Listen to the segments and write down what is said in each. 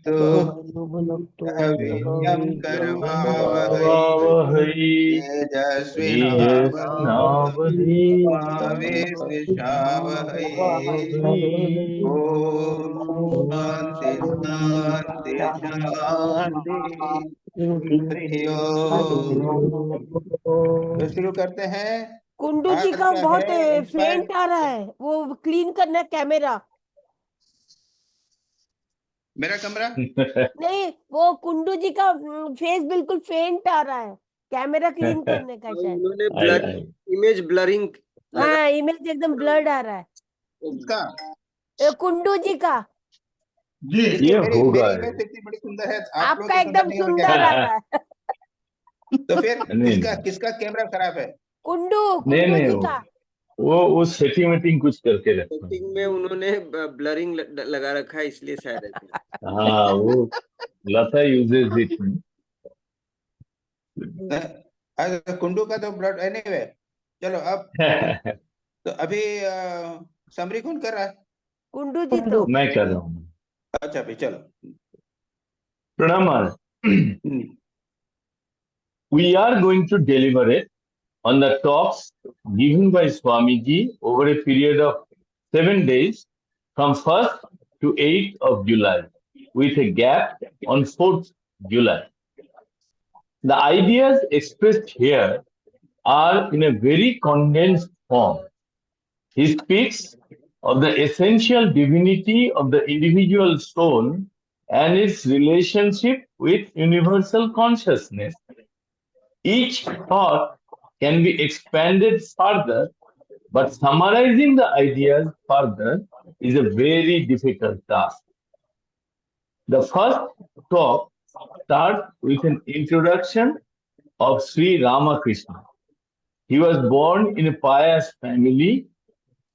भुनक्तु हविष्यं करवावहै तेजस्विनावधीतमस्तु विद्विषावहै। ओम शांति शांति शांति। हरि ओम। तो शुरू करते हैं। कुंडू जी आज का का बहुत है इंस्पायर। फेंट आ रहा है, वो क्लीन करना है कैमरा। मेरा कमरा नहीं, वो कुंडू जी का फेस बिल्कुल फेंट आ रहा है, कैमरा क्लीन करने का शायद। उन्होंने ब्लर इमेज ब्लरिंग हाँ, इमेज एकदम ब्लर्ड आ रहा है उसका कुंडू जी का। जी ये मेरी होगा इमेज इतनी बड़ी सुंदर है, आप लोग आपका को सुंदर एकदम नहीं है सुंदर आ रहा है। तो फिर नहीं, किसका कैमरा खराब है? कुंडू नहीं जी का। वो सेटिंग कुछ करके रखा। सेटिंग में उन्होंने ब्लरिंग लगा रखा है, इसलिए शायद ऐसा। हाँ, वो लता यूजेस इट। कुंडू का तो ब्लड एनीवे। चलो अब तो अभी समरी कौन कर रहा है? कुंडू जी तो मैं कर रहा हूँ। अच्छा भाई चलो। प्रणाम। We are going to deliberate on the talks given by Swamiji over a period of 7 days from 1st to 8th of July with a gap on 4th July. The ideas expressed here are in a very condensed form. He speaks of the essential divinity of the individual soul and its relationship with universal consciousness. Each thought can be expanded further, but summarizing the ideas further is a very difficult task. The first talk starts with an introduction of Sri Ramakrishna. He was born in a pious family.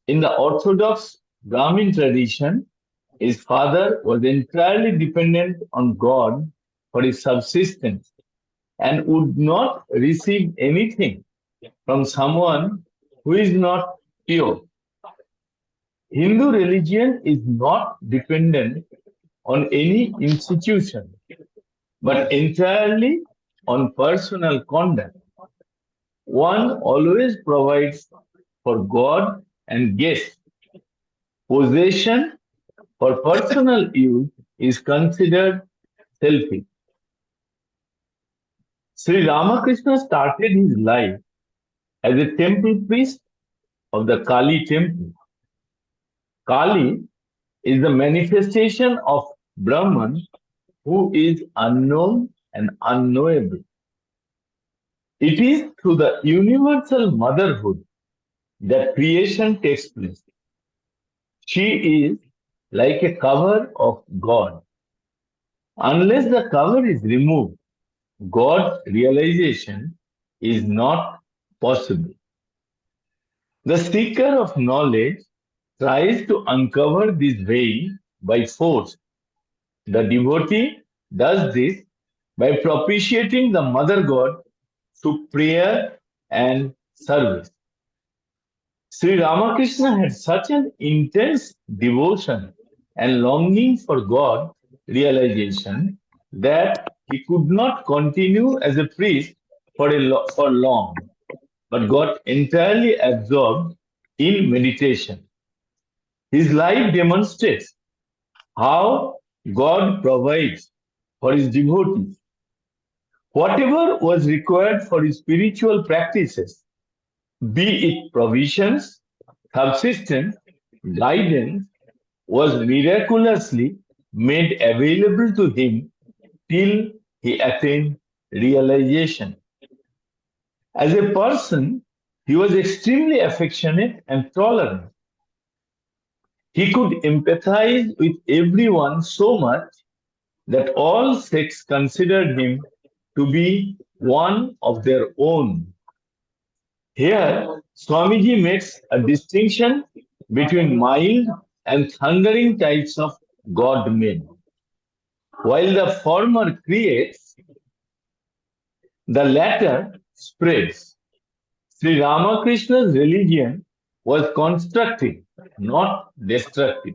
In the Orthodox Brahmin tradition, his father was entirely dependent on God for his subsistence and would not receive anything from someone who is not pure. Hindu religion is not dependent on any institution, but entirely on personal conduct. One always provides for God and guests. Possession for personal use is considered selfish. Sri Ramakrishna started his life as a temple priest of the Kali temple. Kali is the manifestation of Brahman who is unknown and unknowable. It is through the universal motherhood that creation takes place. She is like a cover of God. Unless the cover is removed, God's realization is not possible. The seeker of knowledge tries to uncover this veil by force. The devotee does this by propitiating the Mother God through prayer and service. Sri Ramakrishna had such an intense devotion and longing for God realization that he could not continue as a priest for long, but got entirely absorbed in meditation. His life demonstrates how God provides for his devotees. Whatever was required for his spiritual practices, be it provisions, subsistence, guidance, was miraculously made available to him till he attained realization. As a person, he was extremely affectionate and tolerant. He could empathize with everyone so much that all sects considered him to be one of their own. Here, Swamiji makes a distinction between mild and thundering types of God-men. While the former creates, the latter spreads. Sri Ramakrishna's religion was constructive, not destructive.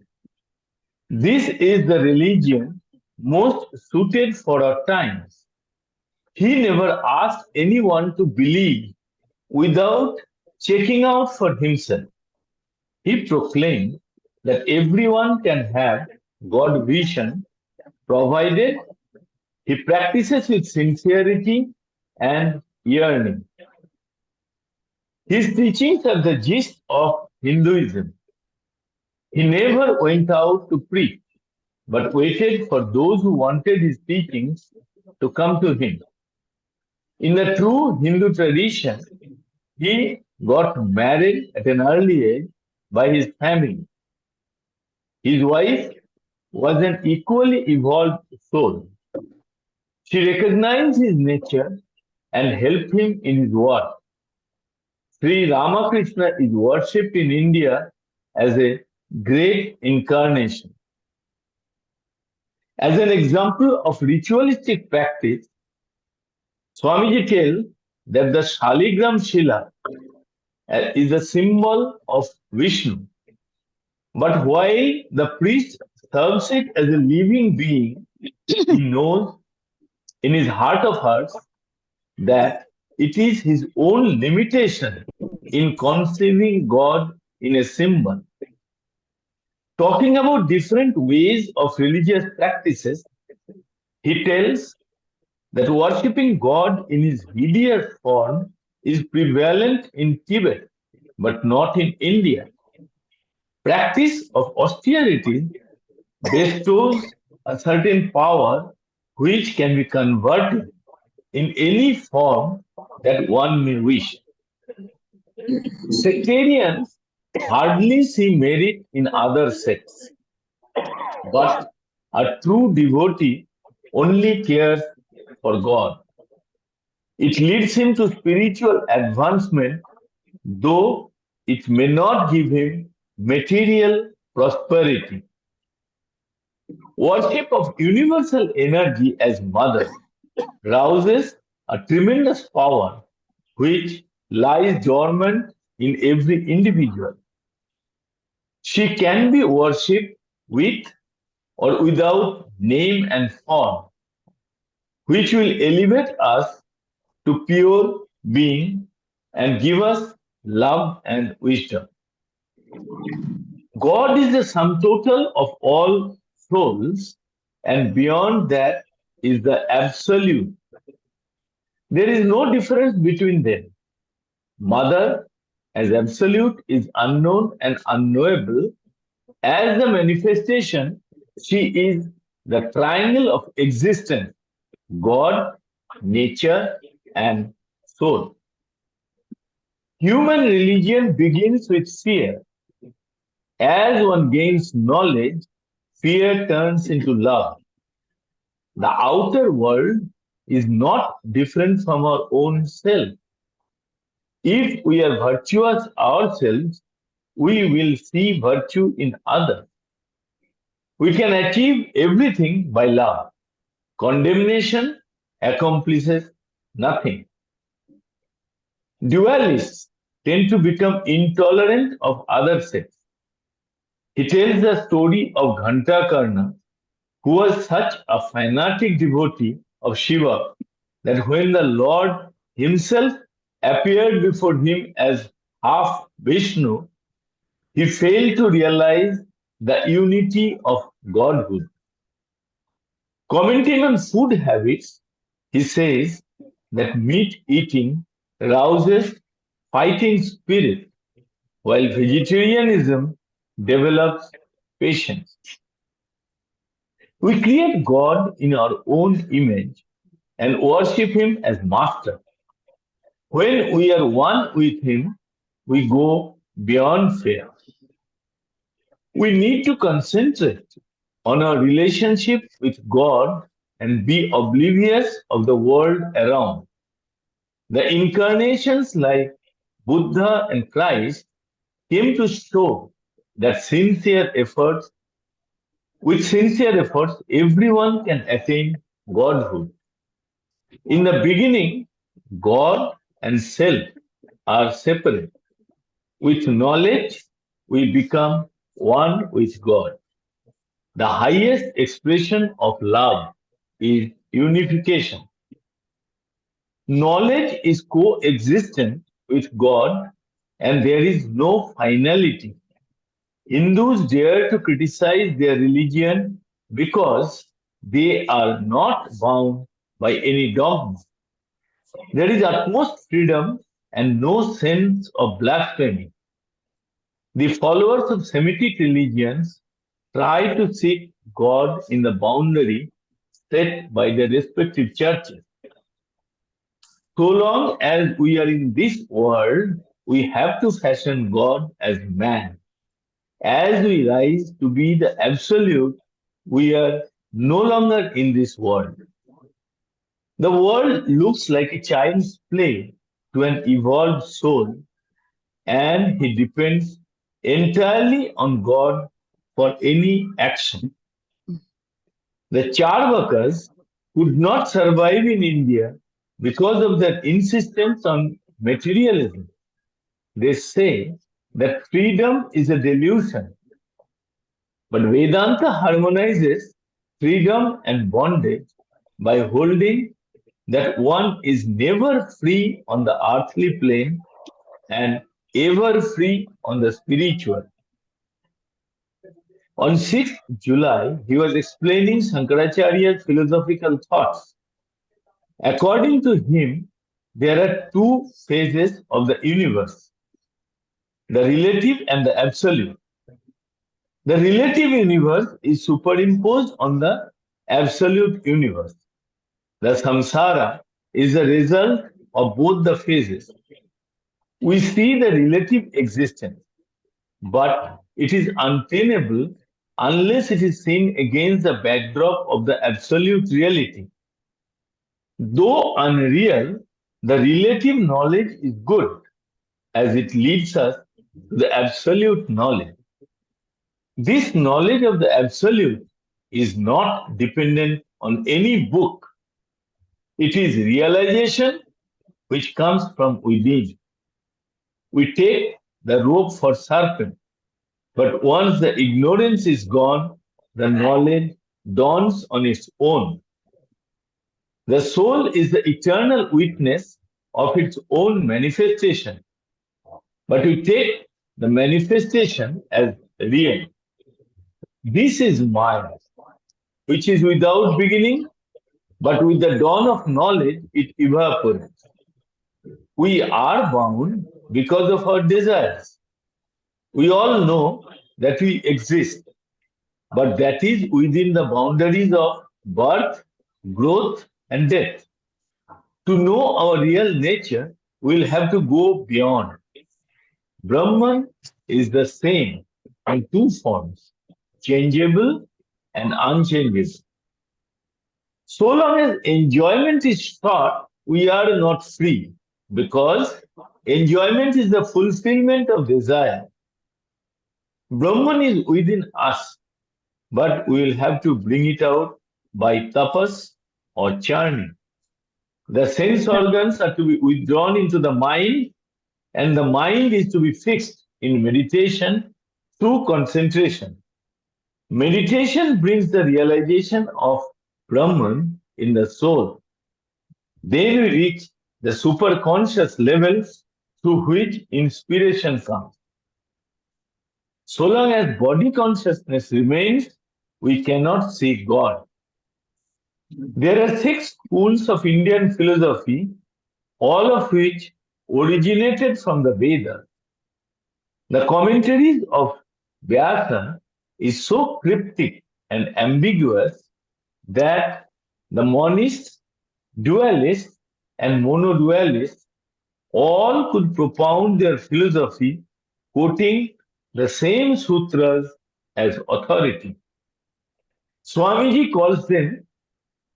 This is the religion most suited for our times. He never asked anyone to believe without checking out for himself. He proclaimed that everyone can have God vision provided he practices with sincerity and yearning. His teachings are the gist of Hinduism. He never went out to preach, but waited for those who wanted his teachings to come to him. In the true Hindu tradition, he got married at an early age by his family. His wife was an equally evolved soul. She recognized his nature and helped him in his work. Sri Ramakrishna is worshipped in India as a great incarnation. As an example of ritualistic practice, Swamiji tells that the Shaligram Shila is a symbol of Vishnu. But while the priest serves it as a living being, he knows in his heart of hearts that it is his own limitation in conceiving God in a symbol. Talking about different ways of religious practices, he tells that worshipping God in his hideous form is prevalent in Tibet, but not in India. Practice of austerity bestows a certain power which can be converted in any form that one may wish. Sectarians hardly see merit in other sects, but a true devotee only cares for God. It leads him to spiritual advancement, though it may not give him material prosperity. Worship of universal energy as mother rouses a tremendous power which lies dormant in every individual. She can be worshipped with or without name and form, which will elevate us to pure being and give us love and wisdom. God is the sum total of all souls, and beyond that is the absolute. There is no difference between them. Mother, as absolute, is unknown and unknowable. As the manifestation, she is the triangle of existence: God, nature, and soul. Human religion begins with fear. As one gains knowledge, fear turns into love. The outer world is not different from our own self. If we are virtuous ourselves, we will see virtue in others. We can achieve everything by love. Condemnation accomplishes nothing. Dualists tend to become intolerant of other sects. He tells the story of Ghantakarna, who was such a fanatic devotee of Shiva that when the Lord himself appeared before him as half Vishnu, he failed to realize the unity of Godhood. Commenting on food habits, he says that meat eating rouses fighting spirit, while vegetarianism develops patience. We create God in our own image and worship him as master. When we are one with him, we go beyond fear. We need to concentrate on our relationship with God and be oblivious of the world around. The incarnations like Buddha and Christ came to show that with sincere efforts, everyone can attain Godhood. In the beginning, God and self are separate. With knowledge, we become one with God. The highest expression of love is unification. Knowledge is coexistent with God and there is no finality. Hindus dare to criticize their religion because they are not bound by any dogma. There is utmost freedom and no sense of blasphemy. The followers of Semitic religions try to seek God in the boundary set by their respective churches. So long as we are in this world, we have to fashion God as man. As we rise to be the absolute, we are no longer in this world. The world looks like a child's play to an evolved soul, and he depends entirely on God for any action. The Charvakas could not survive in India because of their insistence on materialism. They say that freedom is a delusion, but Vedanta harmonizes freedom and bondage by holding that one is never free on the earthly plane and ever free on the spiritual. On 6th July, he was explaining Shankaracharya's philosophical thoughts. According to him, there are two phases of the universe, the relative and the absolute. The relative universe is superimposed on the absolute universe. The samsara is the result of both the phases. We see the relative existence, but it is untenable unless it is seen against the backdrop of the absolute reality. Though unreal, the relative knowledge is good as it leads us to the absolute knowledge. This knowledge of the absolute is not dependent on any book. It is realization which comes from within. We take the rope for serpent, but once the ignorance is gone, the knowledge dawns on its own. The soul is the eternal witness of its own manifestation, but we take the manifestation as real. This is Maya, which is without beginning, but with the dawn of knowledge, it evaporates. We are bound because of our desires. We all know that we exist, but that is within the boundaries of birth, growth, and death. To know our real nature, we'll have to go beyond. Brahman is the same in two forms, changeable and unchangeable. So long as enjoyment is sought, we are not free because enjoyment is the fulfillment of desire. Brahman is within us, but we will have to bring it out by tapas or charni. The sense organs are to be withdrawn into the mind, and the mind is to be fixed in meditation through concentration. Meditation brings the realization of Brahman in the soul. Then we reach the superconscious levels through which inspiration comes. So long as body consciousness remains, we cannot see God. There are 6 schools of Indian philosophy, all of which originated from the Vedas. The commentaries of Vyasa is so cryptic and ambiguous that the monists, dualists, and monodualists all could propound their philosophy quoting the same sutras as authority. Swamiji calls them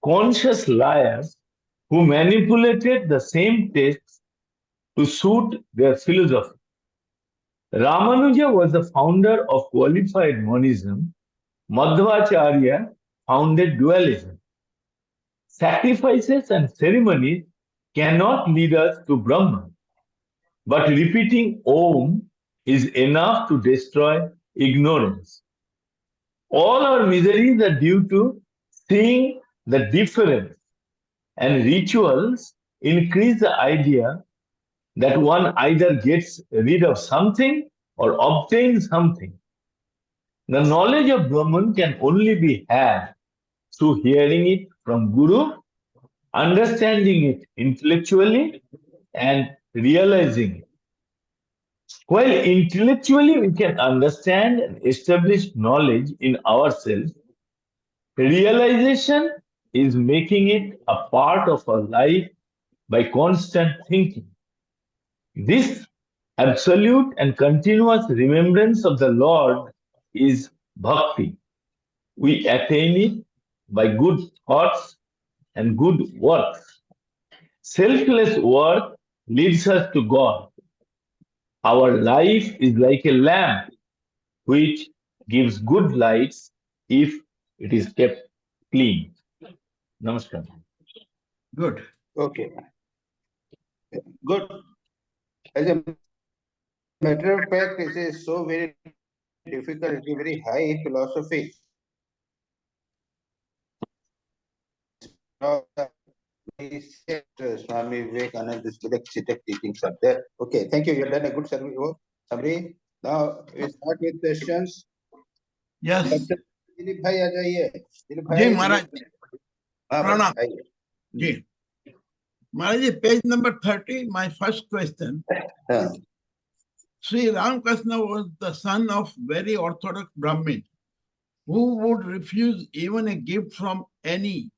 conscious liars who manipulated the same texts to suit their philosophy. Ramanuja was the founder of qualified monism. Madhvacharya founded dualism. Sacrifices and ceremonies cannot lead us to Brahman, but repeating Om is enough to destroy ignorance. All our miseries are due to seeing the difference, and rituals increase the idea that one either gets rid of something or obtains something. The knowledge of Brahman can only be had through hearing it from Guru, understanding it intellectually, and realizing it. While intellectually we can understand and establish knowledge in ourselves, realization is making it a part of our life by constant thinking. This absolute and continuous remembrance of the Lord is bhakti. We attain it by good thoughts and good works. Selfless work leads us to God. Our life is like a lamp which gives good lights if it is kept clean. Namaskar. Good. Okay, good. As a matter of fact, this is so very difficult, it's a very high philosophy. Swami Vivekananda's Chitak teachings are there. Okay, thank you. You've done a good survey. Summary. Now we start with questions. Yes. Dilip भाई आ जाइए. दिलीप जी भाई. महाराज. हाँ, प्रणाम. आइए. जी महाराज जी, page number 30, my first question. हाँ. Sri Ramakrishna was the son of very orthodox Brahmin who would refuse even a gift from any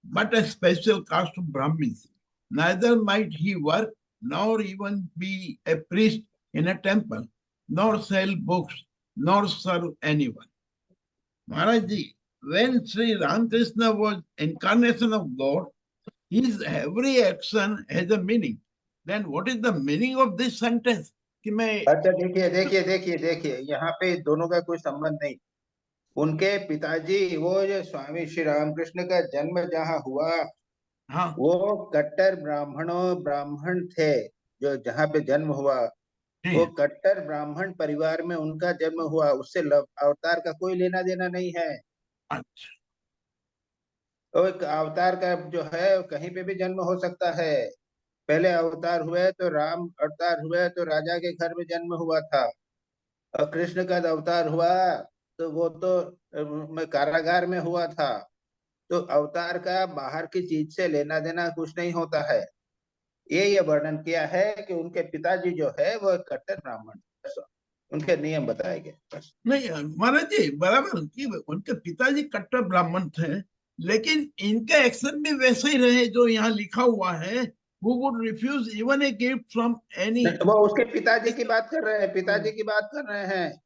but a special caste of Brahmins. Neither might he work, nor even be a priest in a temple, nor sell books, nor serve anyone. Maharaj ji, when Sri Ramakrishna was incarnation of God, his every action has a meaning. Then what is the meaning of this sentence? कि मैं अच्छा देखिए यहाँ पे दोनों का कोई संबंध नहीं. उनके पिताजी वो जो स्वामी श्री रामकृष्ण का जन्म जहाँ हुआ, हाँ, वो कट्टर ब्राह्मण थे. जो जहाँ पे जन्म हुआ वो कट्टर ब्राह्मण परिवार में उनका जन्म हुआ. उससे अवतार का कोई लेना देना नहीं है. अच्छा. तो एक अवतार का जो है कहीं पे भी जन्म हो सकता है. पहले अवतार हुए तो राम अवतार हुए तो राजा के घर में जन्म हुआ था, और कृष्ण का अवतार हुआ तो वो तो कारागार में हुआ था. तो अवतार का बाहर की चीज से लेना देना कुछ नहीं होता है. ये वर्णन किया है कि उनके पिताजी जो है वो कट्टर ब्राह्मण, उनके नियम बताए गए बस. नहीं महाराज जी, बराबर कि उनके पिताजी कट्टर ब्राह्मण थे, लेकिन इनका एक्शन भी वैसे ही रहे जो यहाँ लिखा हुआ है. Who would refuse even a gift from any? वो उसके पिताजी की बात कर रहे हैं, पिताजी की बात कर रहे हैं.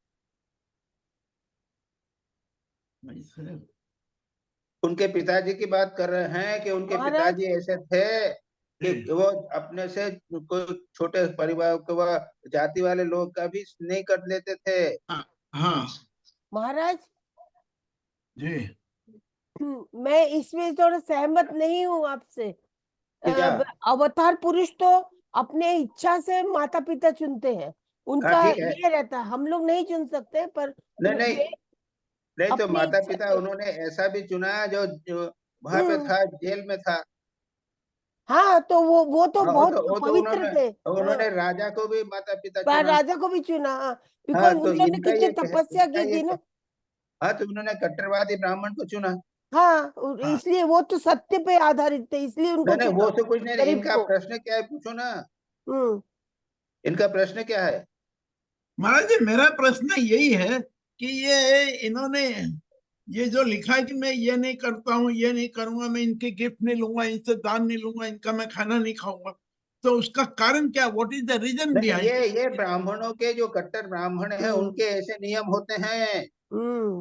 उनके पिताजी की बात कर रहे हैं कि उनके पिताजी ऐसे थे कि वो अपने से कोई छोटे परिवार को जाति वाले लोग का भी नहीं कर लेते थे. हाँ महाराज जी, मैं इसमें थोड़ा सहमत नहीं हूँ आपसे. क्या? अवतार पुरुष तो अपने इच्छा से माता पिता चुनते हैं, उनका ठीक है. ये रहता है. हम लोग नहीं चुन सकते, पर नहीं तो अपनी माता इच्छा पिता से. उन्होंने ऐसा भी चुना जो वहां पे था, जेल में था. हाँ, तो वो तो हाँ, बहुत वो तो पवित्र थे. उन्होंने राजा को भी माता पिता पर चुना. राजा को भी चुना, हाँ, बिकॉज तो उन्होंने इनका कितनी ये तपस्या की थी ना. हाँ, तो उन्होंने कट्टरवादी ब्राह्मण को चुना. हाँ, इसलिए वो तो सत्य पे आधारित थे, इसलिए उनको नहीं वो तो कुछ नहीं. गरीब इनका को. प्रश्न क्या है पूछो ना. इनका प्रश्न क्या है? महाराज जी, मेरा प्रश्न यही है कि ये इन्होंने ये जो लिखा है कि मैं ये नहीं करता हूँ, ये नहीं करूंगा, मैं इनके गिफ्ट नहीं लूंगा, इनसे दान नहीं लूंगा, इनका मैं खाना नहीं खाऊंगा, तो उसका कारण क्या? What is the reason behind? ये ब्राह्मणों के जो कट्टर ब्राह्मण हैं उनके ऐसे नियम होते हैं.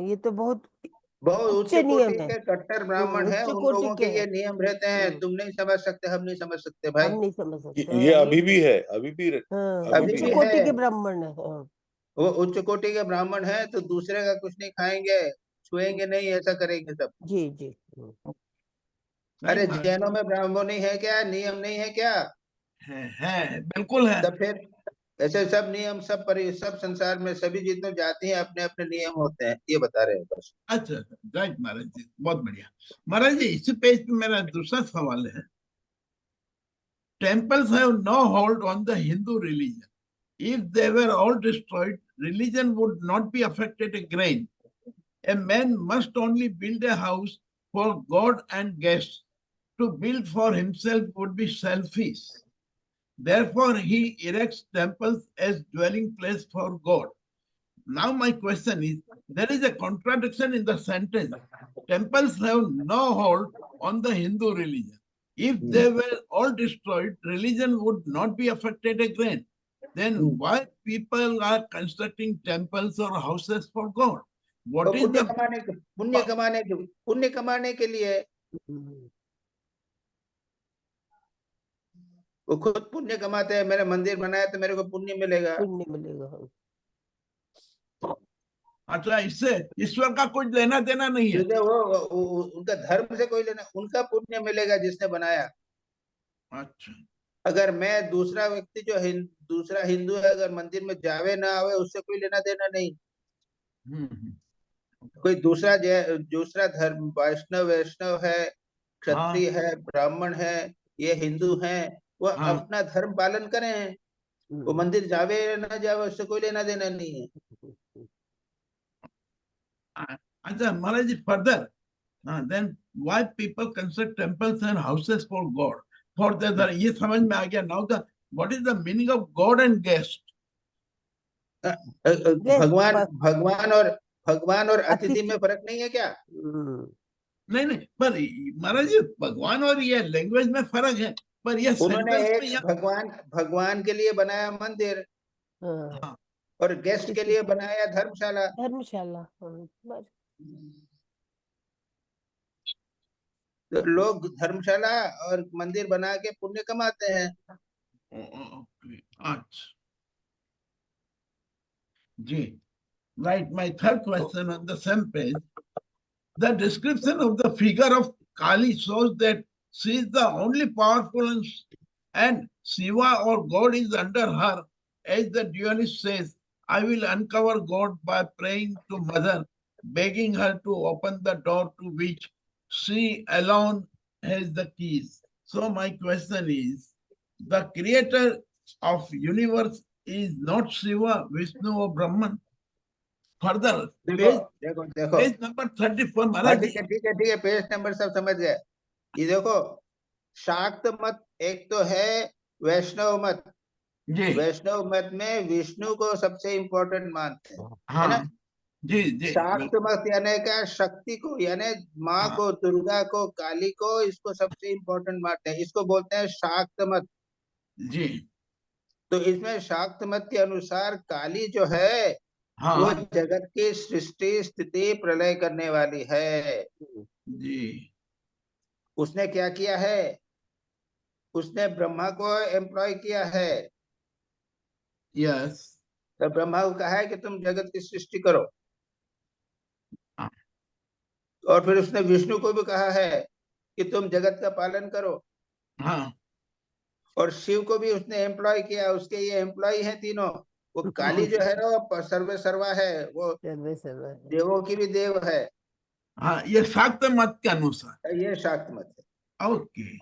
ये तो बहुत उच्च नियम कोटि है. के कट्टर ब्राह्मण हैं, उच्च उन कोटि लोगों के ये नियम रहते हैं. तुम नहीं समझ सकते, हम नहीं समझ सकते भाई. हम नहीं समझ सकते. ये अभी भी है, अभी भी अभी उच्च भी कोटि है. के ब्राह्मण है. वो उच्च कोटि के ब्राह्मण हैं तो दूसरे का कुछ नहीं खाएंगे, छुएंगे नहीं, ऐसा करेंगे सब. जी जी. अरे जैनों में ब्राह्मण नहीं है क्या? नियम नहीं है क्या? है बिल्कुल है. तब फिर ऐसे सब नियम सब संसार में सभी जितने जाति हैं अपने अपने नियम होते हैं, ये बता रहे हैं बस। अच्छा, राइट महाराज जी, बहुत बढ़िया। महाराज जी, इसी पेज पे मेरा दूसरा सवाल है। Temples have no hold on the Hindu religion. If they were all destroyed, religion would not be affected a grain. A man must only build a house for God and guests. To build for himself would be selfish. Therefore, he erects temples as dwelling place for God. Now my question is, there is a contradiction in the sentence. Temples have no hold on the Hindu religion. If they were all destroyed, religion would not be affected a grain. Then why people are constructing temples or houses for God? तो What is पुण्य the कमाने के लिए वो खुद पुण्य कमाते हैं। मेरा मंदिर बनाया तो मेरे को पुण्य मिलेगा। पुण्य मिलेगा। अच्छा, इससे ईश्वर का कुछ लेना देना नहीं है। तो वो उनका धर्म से कोई लेना, उनका पुण्य मिलेगा जिसने बनाया। अच्छा, अगर मैं दूसरा व्यक्ति जो दूसरा हिंदू है अगर मंदिर में जावे ना आवे, उससे कोई लेना देना नहीं। कोई दूसरा धर्म वैष्णव है, क्षत्रिय है, ब्राह्मण है, ये हिंदू है, वो अपना धर्म पालन करें। वो मंदिर जावे ना जावे उससे कोई लेना देना नहीं है। अच्छा महाराज जी, further then why people construct temples and houses for God? For the ये समझ में आ गया। Now the what is the meaning of God and guest? भगवान और अतिथि में फर्क नहीं है क्या? नहीं, पर महाराज जी, भगवान और ये लैंग्वेज में फर्क है, पर ये उन्होंने एक भगवान के लिए बनाया मंदिर और गेस्ट के लिए बनाया धर्मशाला। तो लोग धर्मशाला और मंदिर बना के पुण्य कमाते हैं। अच्छा जी, right. My third question on the same page, the description of the figure of Kali shows that she is the only powerful and Shiva or God is under her. As the dualist says, I will uncover God by praying to Mother, begging her to open the door to which she alone has the keys. So my question is, the creator of universe is not Shiva, Vishnu or Brahman. Further, page number 34 महाराज जी। ठीक है, page number सब समझ गए। ये देखो, शाक्त मत एक तो है, वैष्णव मत। वैष्णव मत में विष्णु को सबसे इम्पोर्टेंट मानते हैं, है ना? जी। शाक्त मत यानी क्या? शक्ति को, यानी माँ को, दुर्गा को, काली को, इसको सबसे इम्पोर्टेंट मानते हैं। इसको बोलते हैं शाक्त मत जी। तो इसमें शाक्त मत के अनुसार काली जो है वो जगत की सृष्टि स्थिति प्रलय करने वाली है जी। उसने क्या किया है? उसने ब्रह्मा को एम्प्लॉय किया है। यस। तो ब्रह्मा को कहा है कि तुम जगत की सृष्टि करो। और फिर उसने विष्णु को भी कहा है कि तुम जगत का पालन करो। और शिव को भी उसने एम्प्लॉय किया, उसके ये एम्प्लॉय हैं तीनों। वो काली जो है ना, वो सर्वे सर्वा है, वो देवों की भी देव है। हाँ, ये शाक्त मत के अनुसार, ये शाक्त मत है। ओके।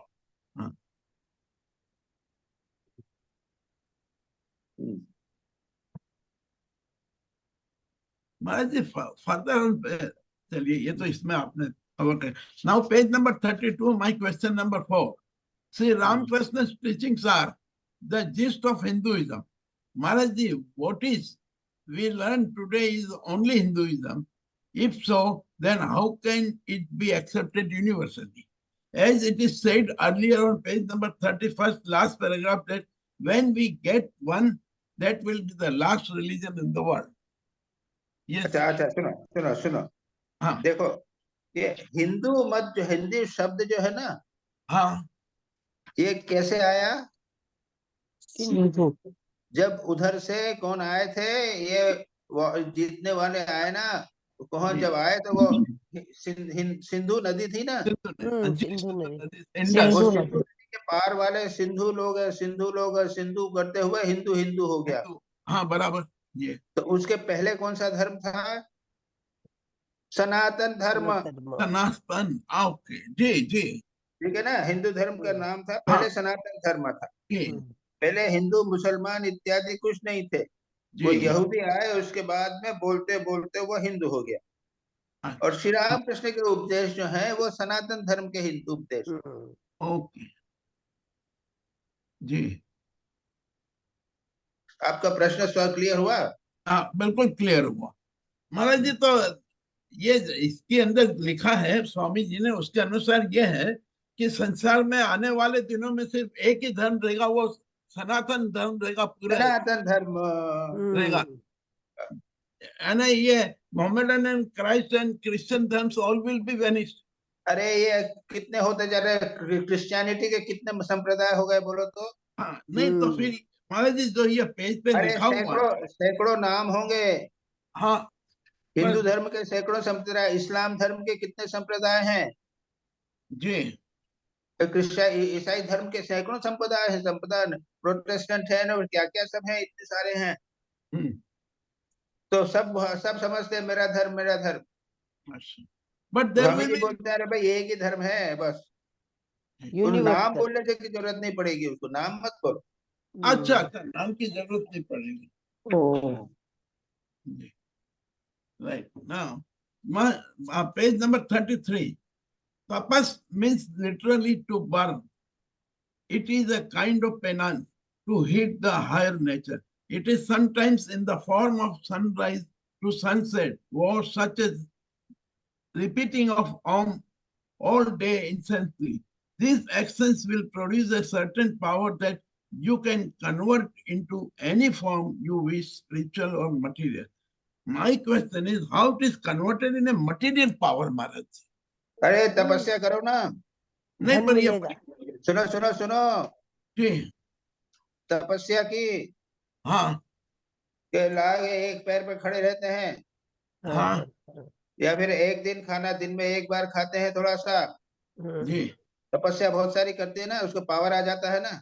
महाराज जी, फर्दर चलिए, ये तो इसमें आपने कवर कर। Now page number 32, my question number 4। Shri Ramakrishna's teachings are the gist of Hinduism. Maharaj ji, what is we learn today is only Hinduism? If so, then how can it be accepted universally? As it is said earlier on page number 31st, last paragraph, that when we get one, that will be the last religion in the world. Yes. अच्छा, सुनो। हाँ, देखो, ये हिंदू मत जो, हिंदी शब्द जो है ना, हाँ, ये कैसे आया? जब उधर से कौन आए थे, ये जीतने वाले आए ना, कौन जब आए तो वो सिंधु नदी थी ना, सिंधु नदी के पार वाले सिंधु लोग है, सिंधु लोग है, सिंधु करते हुए हिंदू हिंदू हो गया। हाँ बराबर ये तो उसके पहले कौन सा धर्म था? सनातन धर्म। सनातन। सनातन। ओके जी जी। ठीक है ना, हिंदू धर्म का नाम था हाँ पहले, सनातन धर्म था। जी पहले हिंदू मुसलमान इत्यादि कुछ नहीं थे। वो जी। यहूदी आए, उसके बाद में बोलते बोलते वो हिंदू हो गया। और श्री राम कृष्ण के उपदेश जो है वो सनातन धर्म के हिंदू उपदेश। ओके जी। आपका प्रश्न स्व क्लियर हुआ? हाँ बिल्कुल क्लियर हुआ महाराज जी। तो ये इसके अंदर लिखा है स्वामी जी ने, उसके अनुसार ये है कि संसार में आने वाले दिनों में सिर्फ एक ही धर्म रहेगा, वो सनातन धर्म रहेगा, पूरे सनातन धर्म। रहेगा। है ना, ये Mohammedan and Christ and Christian धर्म्स ऑल विल बी वेनिश्ड। अरे ये कितने होते जा रहे हैं, क्रिश्चियनिटी के कितने संप्रदाय हो गए बोलो तो। हाँ नहीं तो फिर महाराज जी जो ये पेज पे अरे लिखा हुआ है, सैकड़ों सैकड़ों नाम होंगे। हाँ हिंदू बस धर्म के सैकड़ों संप्रदाय, इस्लाम धर्म के कितने संप्रदाय हैं, जी क्रिश्चियन ईसाई धर्म के सैकड़ों संप्रदाय हैं, संप्रदाय प्रोटेस्टेंट है ना, और क्या क्या सब है, इतने सारे हैं। तो सब सब समझते हैं मेरा धर्म मेरा धर्म। But there Swami will ji be बोलते हैं अरे भाई एक ही धर्म है बस। उन नाम यूनिवर्सल। बोलने की जरूरत नहीं पड़ेगी, उसको नाम मत बोलो। अच्छा अच्छा, नाम की जरूरत नहीं पड़ेगी। Right now, page number 33. Tapas means literally to burn. It is a kind of penance to hit the higher nature. It is sometimes in the form of sunrise to sunset, or such as repeating of Om all day incessantly. These actions will produce a certain power that you can convert into any form you wish, spiritual or material. My question is how it is converted in a material power, Maharaj? अरे तपस्या करो ना। नहीं धन पर ये मिलेगा। सुनो सुनो सुनो, जी तपस्या की हाँ के लागे एक पैर पे खड़े रहते हैं, हाँ या फिर एक दिन खाना दिन में एक बार खाते हैं थोड़ा सा। जी तपस्या बहुत सारी करते हैं ना, उसको पावर आ जाता है ना।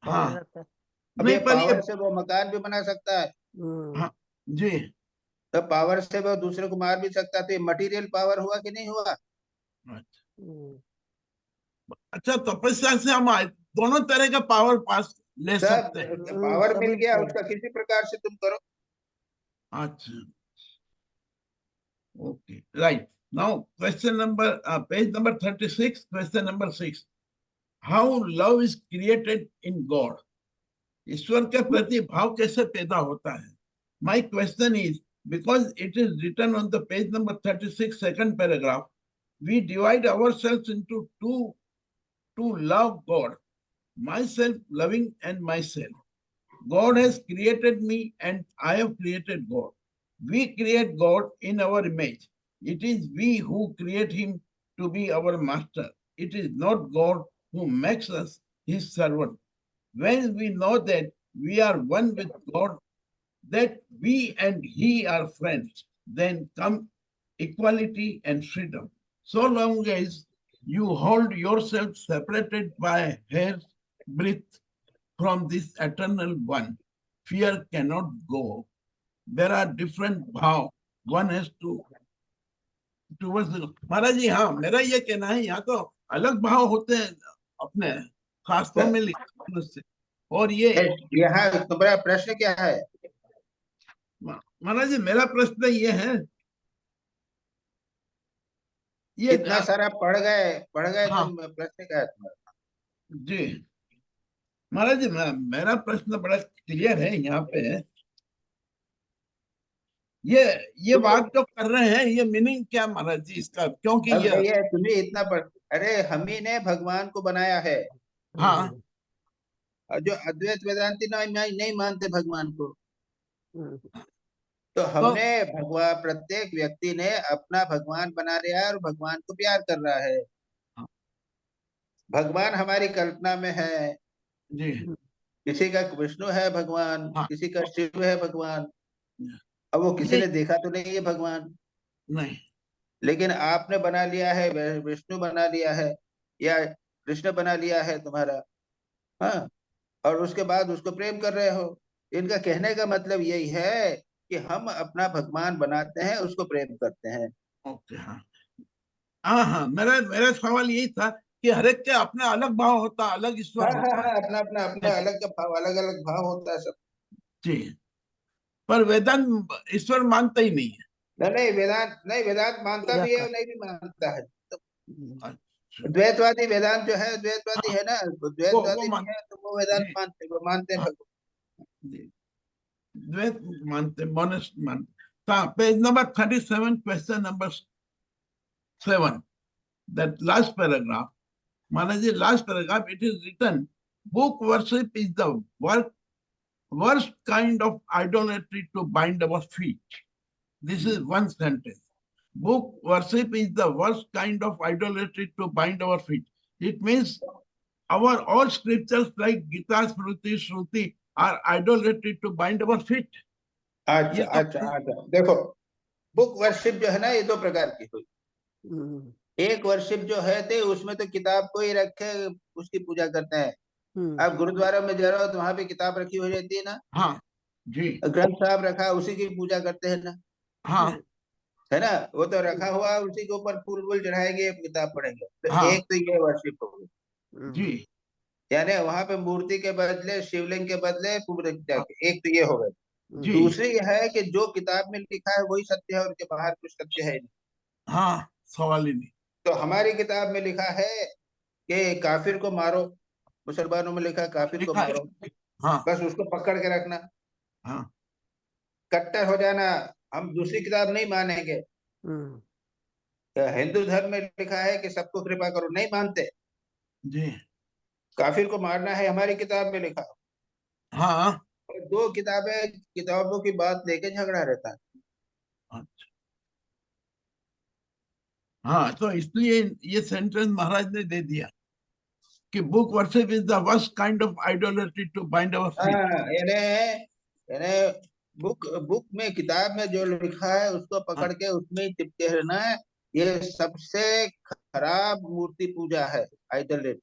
हाँ अब ये नहीं पर ये पावर से वो मकान भी बना सकता है, हाँ जी तो पावर से वो दूसरे को मार भी सकता है। तो ये मटेरियल पावर हुआ कि नहीं हुआ? अच्छा, तपस्या से हम दोनों तरह का पावर पास ले सब सकते हैं। पावर मिल सभी गया, से। उसका किसी प्रकार से तुम करो। अच्छा okay, right. Now, question number, page number 36, question number 6. How love is created in God? ईश्वर के प्रति भाव कैसे पैदा होता है? My question is, because it is written on the page number 36, second paragraph, we divide ourselves into two to love God, myself loving and myself. God has created me and I have created God. We create God in our image. It is we who create him to be our master. It is not God who makes us his servant. When we know that we are one with God, that we and he are friends, then come equality and freedom. So long as you hold yourself separated by a hair's breadth from this eternal one, fear cannot go. There are different bhav. One has to towards the महाराज जी। हाँ मेरा ये कहना है, यहाँ तो अलग भाव होते हैं अपने शास्त्रों में लिखा से। और ये यहाँ तुम्हारा प्रश्न क्या है? महाराज जी मेरा प्रश्न ये है, ये इतना सारा पढ़ गए हाँ तुम, प्रश्न क्या है तुम्हारा? जी महाराज जी, मेरा प्रश्न बड़ा क्लियर है यहाँ पे। ये बात जो कर रहे हैं, ये मीनिंग क्या महाराज जी इसका? क्योंकि अब ये भैया तुम्हें इतना पढ़, अरे हम ही ने भगवान को बनाया है। हाँ और जो अद्वैत वेदांती नहीं मानते भगवान को, तो हमने भगवान, प्रत्येक व्यक्ति ने अपना भगवान बना लिया है और भगवान को प्यार कर रहा है। भगवान हमारी कल्पना में है, जी किसी का विष्णु है भगवान, हाँ किसी का शिव है भगवान। अब वो किसी ये ने देखा तो नहीं है भगवान, नहीं लेकिन आपने बना लिया है, विष्णु बना लिया है या कृष्ण बना लिया है तुम्हारा। हाँ, और उसके बाद उसको प्रेम कर रहे हो। इनका कहने का मतलब यही है कि हम अपना भगवान बनाते हैं, उसको प्रेम करते हैं। ओके, हाँ हाँ हाँ, मेरा मेरा सवाल यही था कि हर एक के अपना अलग भाव होता है, अलग ईश्वर हाँ हाँ होता हाँ, अपना अपना अपना है। अलग का भाव, अलग अलग भाव होता है सब। जी, पर वेदांत ईश्वर मानता ही नहीं है। नहीं नहीं, वेदांत नहीं, वेदांत मानता भी है और निराकार। नहीं भी मानता है। तो अच्छा, द्वैतवादी वेदांत जो है, द्वैतवादी हाँ, है ना, तो वो द्वैतवादी मान, नहीं है तो वो वेदांत जी, मानते, वो मानते हैं हाँ, भगवान। जी, द्वैत मानते, मोनिस्ट मानते। हाँ, page number 37, question number 7, that last paragraph, Manaji, last paragraph, it is written, book worship is the worst kind of idolatry to bind our feet. This is one sentence. Book worship is the worst kind of idolatry to bind our feet. It means our all scriptures like Gita, Smriti, Shruti are idolatry to bind our feet. अच्छा ये तो अच्छा अच्छा, देखो, book worship जो है ना, ये दो प्रकार की हुई। हम्म, एक वर्शिप जो है थे, उसमें तो किताब को ही रखे, उसकी पूजा करते हैं। हम्म, आप गुरुद्वारा में जा रहे हो तो वहां पे किताब रखी हो जाती है ना, हाँ जी, ग्रंथ साहब रखा, उसी की पूजा करते हैं ना, हाँ है ना। वो तो रखा हुआ, उसी के ऊपर फूल वूल चढ़ाएंगे, किताब पढ़ेंगे। तो हाँ एक तो ये वर्शिप हो गई, जी, हम्म, यानी वहां पे मूर्ति के बदले, शिवलिंग के बदले पूरे हाँ, जाके, एक तो ये हो गए। जी, दूसरी ये है कि जो किताब में लिखा है वही सत्य है, उनके बाहर कुछ सत्य है नहीं। हाँ, सवाल ही नहीं। तो हमारी किताब में लिखा है कि काफिर को मारो, मुसलमानों में लिखा है काफिर को लिखा है, मारो, हाँ बस उसको पकड़ के रखना, हाँ कट्टर हो जाना, हम दूसरी किताब नहीं मानेंगे। हम्म, तो हिंदू धर्म में लिखा है कि सबको कृपा करो, नहीं मानते, जी, काफिर को मारना है, हमारी किताब में लिखा। हाँ, और दो किताबें, किताबों की बात लेके झगड़ा रहता है। अच्छा, हाँ, तो इसलिए ये सेंटेंस महाराज ने दे दिया कि book worship is the worst kind of idolatry to bind our feet. हाँ, यानी यानी बुक बुक में, किताब में जो लिखा है उसको पकड़ के उसमें ही चिपके रहना है। ये सबसे खराब मूर्ति पूजा है, आइडलेट।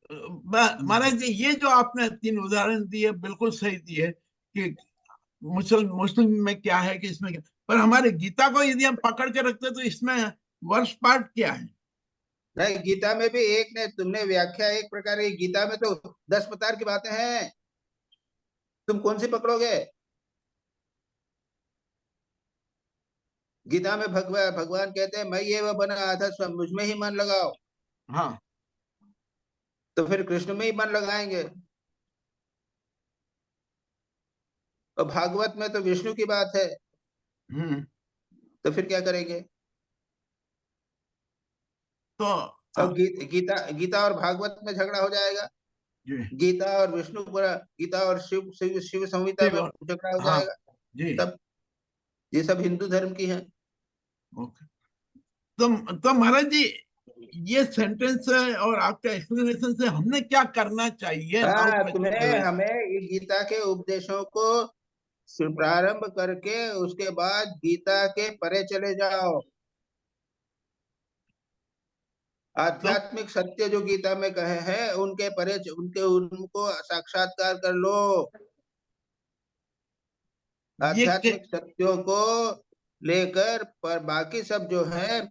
महाराज जी, ये जो आपने 3 उदाहरण दिए बिल्कुल सही दिए कि मुस्लिम में क्या है कि इसमें क्या, पर हमारे गीता को यदि हम पकड़ के रखते तो इसमें वर्स्ट पार्ट क्या है? नहीं, गीता में भी एक ने, तुमने व्याख्या एक प्रकार की, गीता में तो 10 प्रकार की बातें हैं, तुम कौन सी पकड़ोगे? गीता में भगवान भगवान कहते हैं, मैं ये वह बना आधा, सब मुझ में ही मन लगाओ। हाँ, तो फिर कृष्ण में ही मन लगाएंगे। और भागवत में तो विष्णु की बात है, हम्म, तो फिर क्या करेंगे? तो अब गीता गीता और भागवत में झगड़ा हो जाएगा, जी, गीता और विष्णु पूरा, गीता और शिव शिव शिव संहिता में झगड़ा हो हाँ जाएगा। जी, तब ये सब हिंदू धर्म की है। ओके। तो महाराज जी, ये सेंटेंस और आपके एक्सप्लेनेशन से हमने क्या करना चाहिए नाउ हाँ, बचते तुम्हें हुए? हमें ये गीता के उपदेशों को प्रारंभ करके उसके बाद गीता के परे चले जाओ। तो आध्यात्मिक सत्य जो गीता में कहे हैं, उनके परे, उनके उनको साक्षात्कार कर लो। ये आध्यात्मिक सत्यों को लेकर पर बाकी सब जो है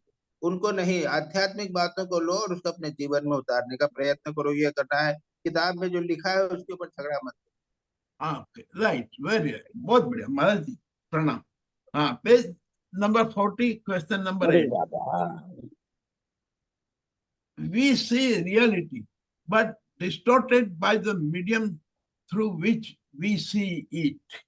उनको नहीं, आध्यात्मिक बातों को लो और उसको अपने जीवन में उतारने का प्रयत्न करो। ये करना है, किताब में जो लिखा है उसके ऊपर झगड़ा मत हाँ, राइट, वेरी राइट, बहुत बढ़िया महाराज जी, प्रणाम। हाँ, पेज नंबर 40, क्वेश्चन नंबर करो। 8। We see reality, but distorted by the medium through which we see it.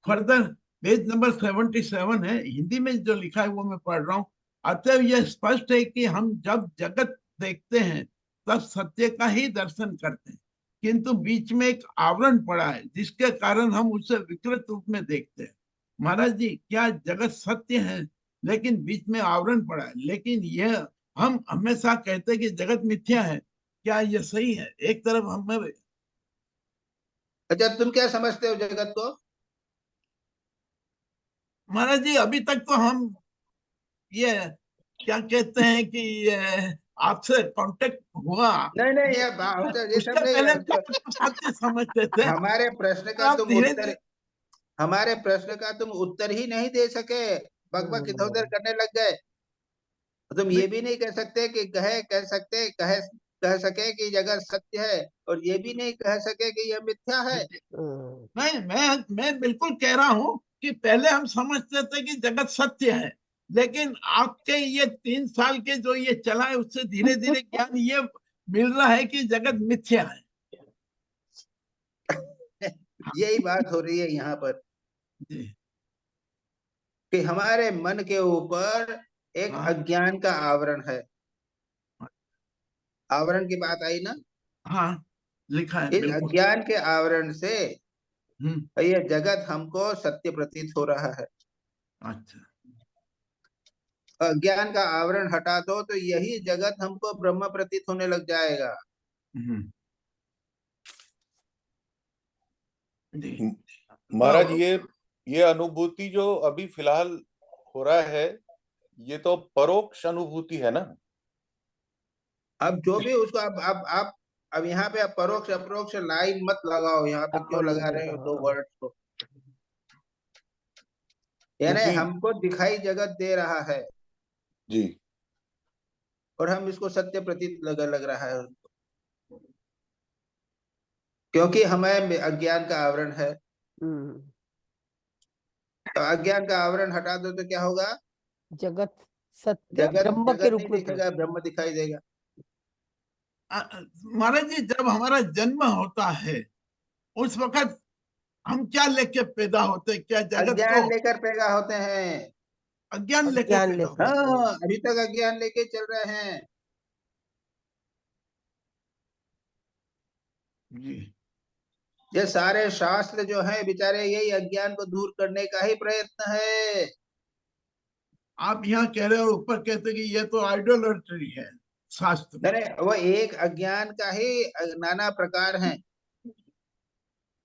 Further, page number 77 है, हिंदी में जो लिखा है वो मैं पढ़ रहा हूँ। अतः यह स्पष्ट है कि हम जब जगत देखते हैं तब सत्य का ही दर्शन करते हैं, किंतु बीच में एक आवरण पड़ा है जिसके कारण हम उसे विकृत रूप में देखते हैं। महाराज जी, क्या जगत सत्य है लेकिन बीच में आवरण पड़ा है, लेकिन यह हम हमेशा कहते हैं कि जगत मिथ्या है, क्या यह सही है? एक तरफ हमें, अच्छा, तुम क्या समझते हो जगत को? महाराज जी, अभी तक तो हम ये क्या कहते हैं कि आपसे कांटेक्ट हुआ, नहीं नहीं, ये ये सब उसके नहीं पहले है। भी आप उसको सत्य समझते थे। हमारे प्रश्न का आप तुम धीरे उत्तर, धीरे हमारे प्रश्न का तुम उत्तर ही नहीं दे सके, बकबक इधर-उधर करने लग गए। तुम ये भी नहीं कह सकते कि कह सके कि जगत सत्य है, और ये भी नहीं कह सके कि यह मिथ्या है। नहीं, मैं बिल्कुल कह रहा हूँ कि पहले हम समझते थे कि जगत सत्य है, लेकिन आपके ये 3 साल के जो ये चला है उससे धीरे धीरे ज्ञान ये मिल रहा है कि जगत मिथ्या है। यही बात हो रही है यहाँ पर जी, कि हमारे मन के ऊपर एक हाँ। अज्ञान का आवरण है। आवरण की बात आई ना, हाँ, लिखा है इस बिल्कुल। अज्ञान के आवरण से हम्म, ये जगत हमको सत्य प्रतीत हो रहा है। अच्छा, अज्ञान का आवरण हटा दो तो यही जगत हमको ब्रह्म प्रतीत होने लग जाएगा। हम्म, जी। महाराज, तो ये अनुभूति जो अभी फिलहाल हो रहा है, ये तो परोक्ष अनुभूति है ना। अब जो भी उसको अब यहाँ पे आप परोक्ष अपरोक्ष लाइन मत लगाओ, यहाँ पे क्यों लगा रहे हो दो वर्ड को। यानी क्योंकि हमको दिखाई जगत दे रहा है जी, और हम इसको सत्य प्रतीत लग रहा है, क्योंकि हमें अज्ञान का आवरण है। तो अज्ञान का आवरण हटा दो तो क्या होगा? जगत सत्य जगत ब्रह्म के जगत रूप नहीं में दिखेगा, ब्रह्म दिखाई देगा। महाराज जी, जब हमारा जन्म होता है उस वक्त हम क्या लेके पैदा होते हैं? क्या जगत को अज्ञान लेकर पैदा होते हैं। अज्ञान लेके अज्ञान पैदा लेकर। होते हैं? हाँ, अभी तक अज्ञान लेके चल रहे हैं। जी, ये सारे शास्त्र जो है बेचारे यही अज्ञान को दूर करने का ही प्रयत्न है। आप यहाँ कह रहे हो और ऊपर कहते कि ये तो आइडोलट्री है शास्त्र में। नहीं, वो एक अज्ञान का ही नाना प्रकार हैं।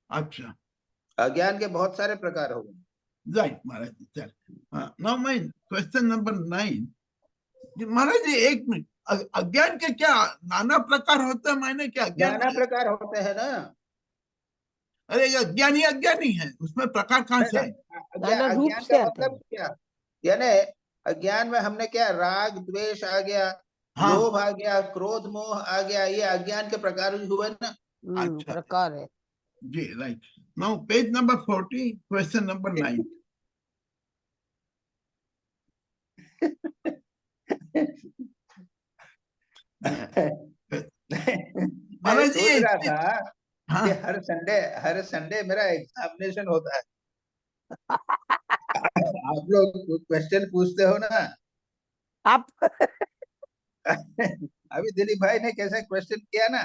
अच्छा, अज्ञान के बहुत सारे प्रकार हो गए। राइट महाराज जी, चल। Now my question number 9। महाराज जी, एक मिनट, अज्ञान के क्या नाना प्रकार होते हैं? मैंने क्या अज्ञान, नाना प्रकार होते हैं ना। अरे ये अज्ञानी अज्ञानी है, उसमें प्रकार कहाँ से आए? नाना रूप अज्ञान से का आते मतलब हैं। क्या? यानी अज्ञान में हमने क्या, राग द्वेष आ गया, हाँ, लोभ आ गया, क्रोध मोह आ गया, ये अज्ञान के प्रकार हुए ना। अच्छा, प्रकार है। जी, right. Now page number 40, question number 9। मैं महाराज सोच जी, रहा था हाँ, कि हर संडे मेरा एग्जामिनेशन होता है। आप लोग क्वेश्चन पूछते हो ना। आप अभी दिलीप भाई ने कैसे क्वेश्चन किया ना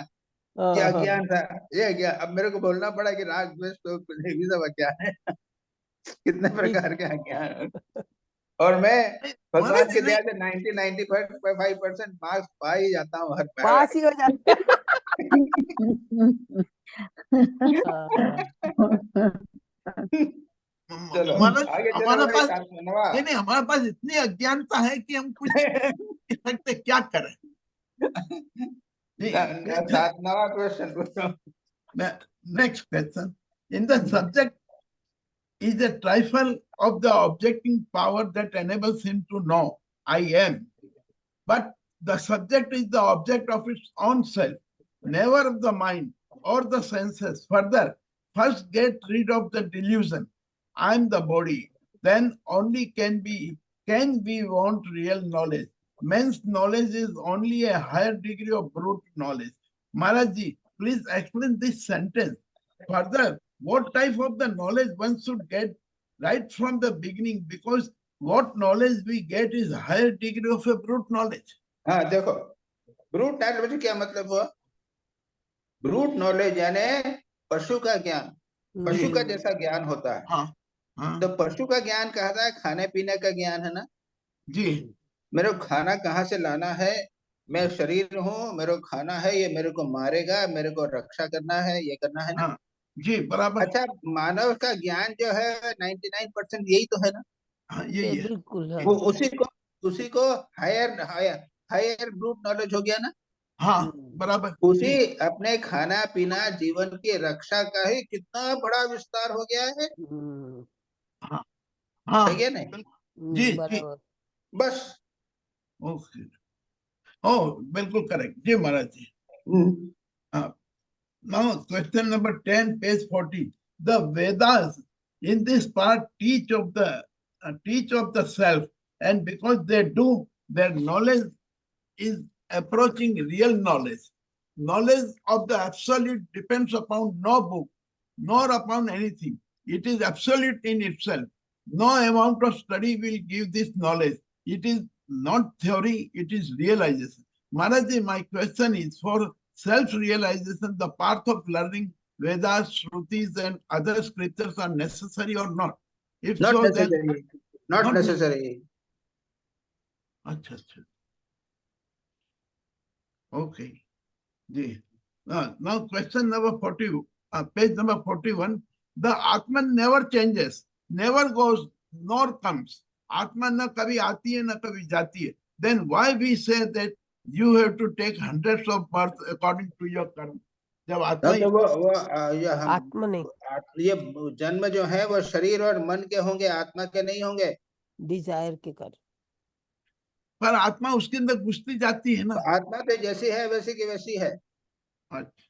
कि अज्ञान था, ये क्या, अब मेरे को बोलना पड़ा कि राग द्वेष तो ये भी सब अज्ञान है। कितने प्रकार के अज्ञान है। और मैं महाराज भगवान जी की नहीं, दया से 95% मार्क्स पा ही जाता हूँ हर पास ही हो जाता है। चलो महाराज आगे चलो हमारे भाई, पास, 7वां। नहीं, हमारे पास इतनी अज्ञानता है कि हम कुछ नहीं सकते, क्या करें? सातवां क्वेश्चन पूछो। Next question. In the subject is a trifle of the objecting power that enables him to know I am. But the subject is the object of its own self, never of the mind or the senses. Further, first get rid of the delusion I am the body. Then only can we want real knowledge. Man's knowledge is only a higher degree of brute knowledge. Maharaj ji, please explain this sentence. Further, what type of the knowledge one should get right from the beginning, because what knowledge we get is higher degree of a brute knowledge. हाँ देखो, brute knowledge क्या मतलब हुआ? Brute knowledge यानी पशु का ज्ञान, पशु का जैसा ज्ञान होता है। हाँ, हाँ, तो पशु का ज्ञान कहता है खाने पीने का ज्ञान है ना। जी, मेरे को खाना कहाँ से लाना है, मैं शरीर हूँ, मेरे को खाना है, ये मेरे को मारेगा, मेरे को रक्षा करना है, ये करना है ना। हाँ, जी, बराबर। अच्छा, मानव का ज्ञान जो है 99% यही तो है ना। हाँ, ये बिल्कुल। वो उसी को higher higher higher brute knowledge हो गया ना। हाँ बराबर उसी जी, अपने खाना पीना जीवन की रक्षा का ही कितना बड़ा विस्तार हो गया है हाँ हाँ क्या नहीं? जी जी, बराबर। बस। ओके, ओ बिल्कुल करेक्ट जी महाराज जी। हाँ, now question number 10, page 40. The Vedas in this part teach of the self, and because they do, their knowledge is approaching real knowledge. Knowledge of the absolute depends upon no book, nor upon anything. It is absolute in itself. No amount of study will give this knowledge. It is not theory, it is realization. Maharaji, my question is for self-realization, the path of learning Vedas, Shrutis, and other scriptures are necessary or not? If Not so, then necessary. Not necessary. अच्छा अच्छा, okay. Now question number 40, page number 41. The Atman never changes, never goes, nor comes. Atman na kabhi aati hai, na kabhi jati hai. Then why we say that you have to take hundreds of births according to your karma? जब आत्मा तो वो ये हम आत्मा नहीं, ये जन्म जो है वो शरीर और मन के होंगे, आत्मा के नहीं होंगे। डिजायर के कर। पर आत्मा उसके अंदर घुसती जाती है ना। तो आत्मा तो जैसी है वैसी की वैसी है, अच्छा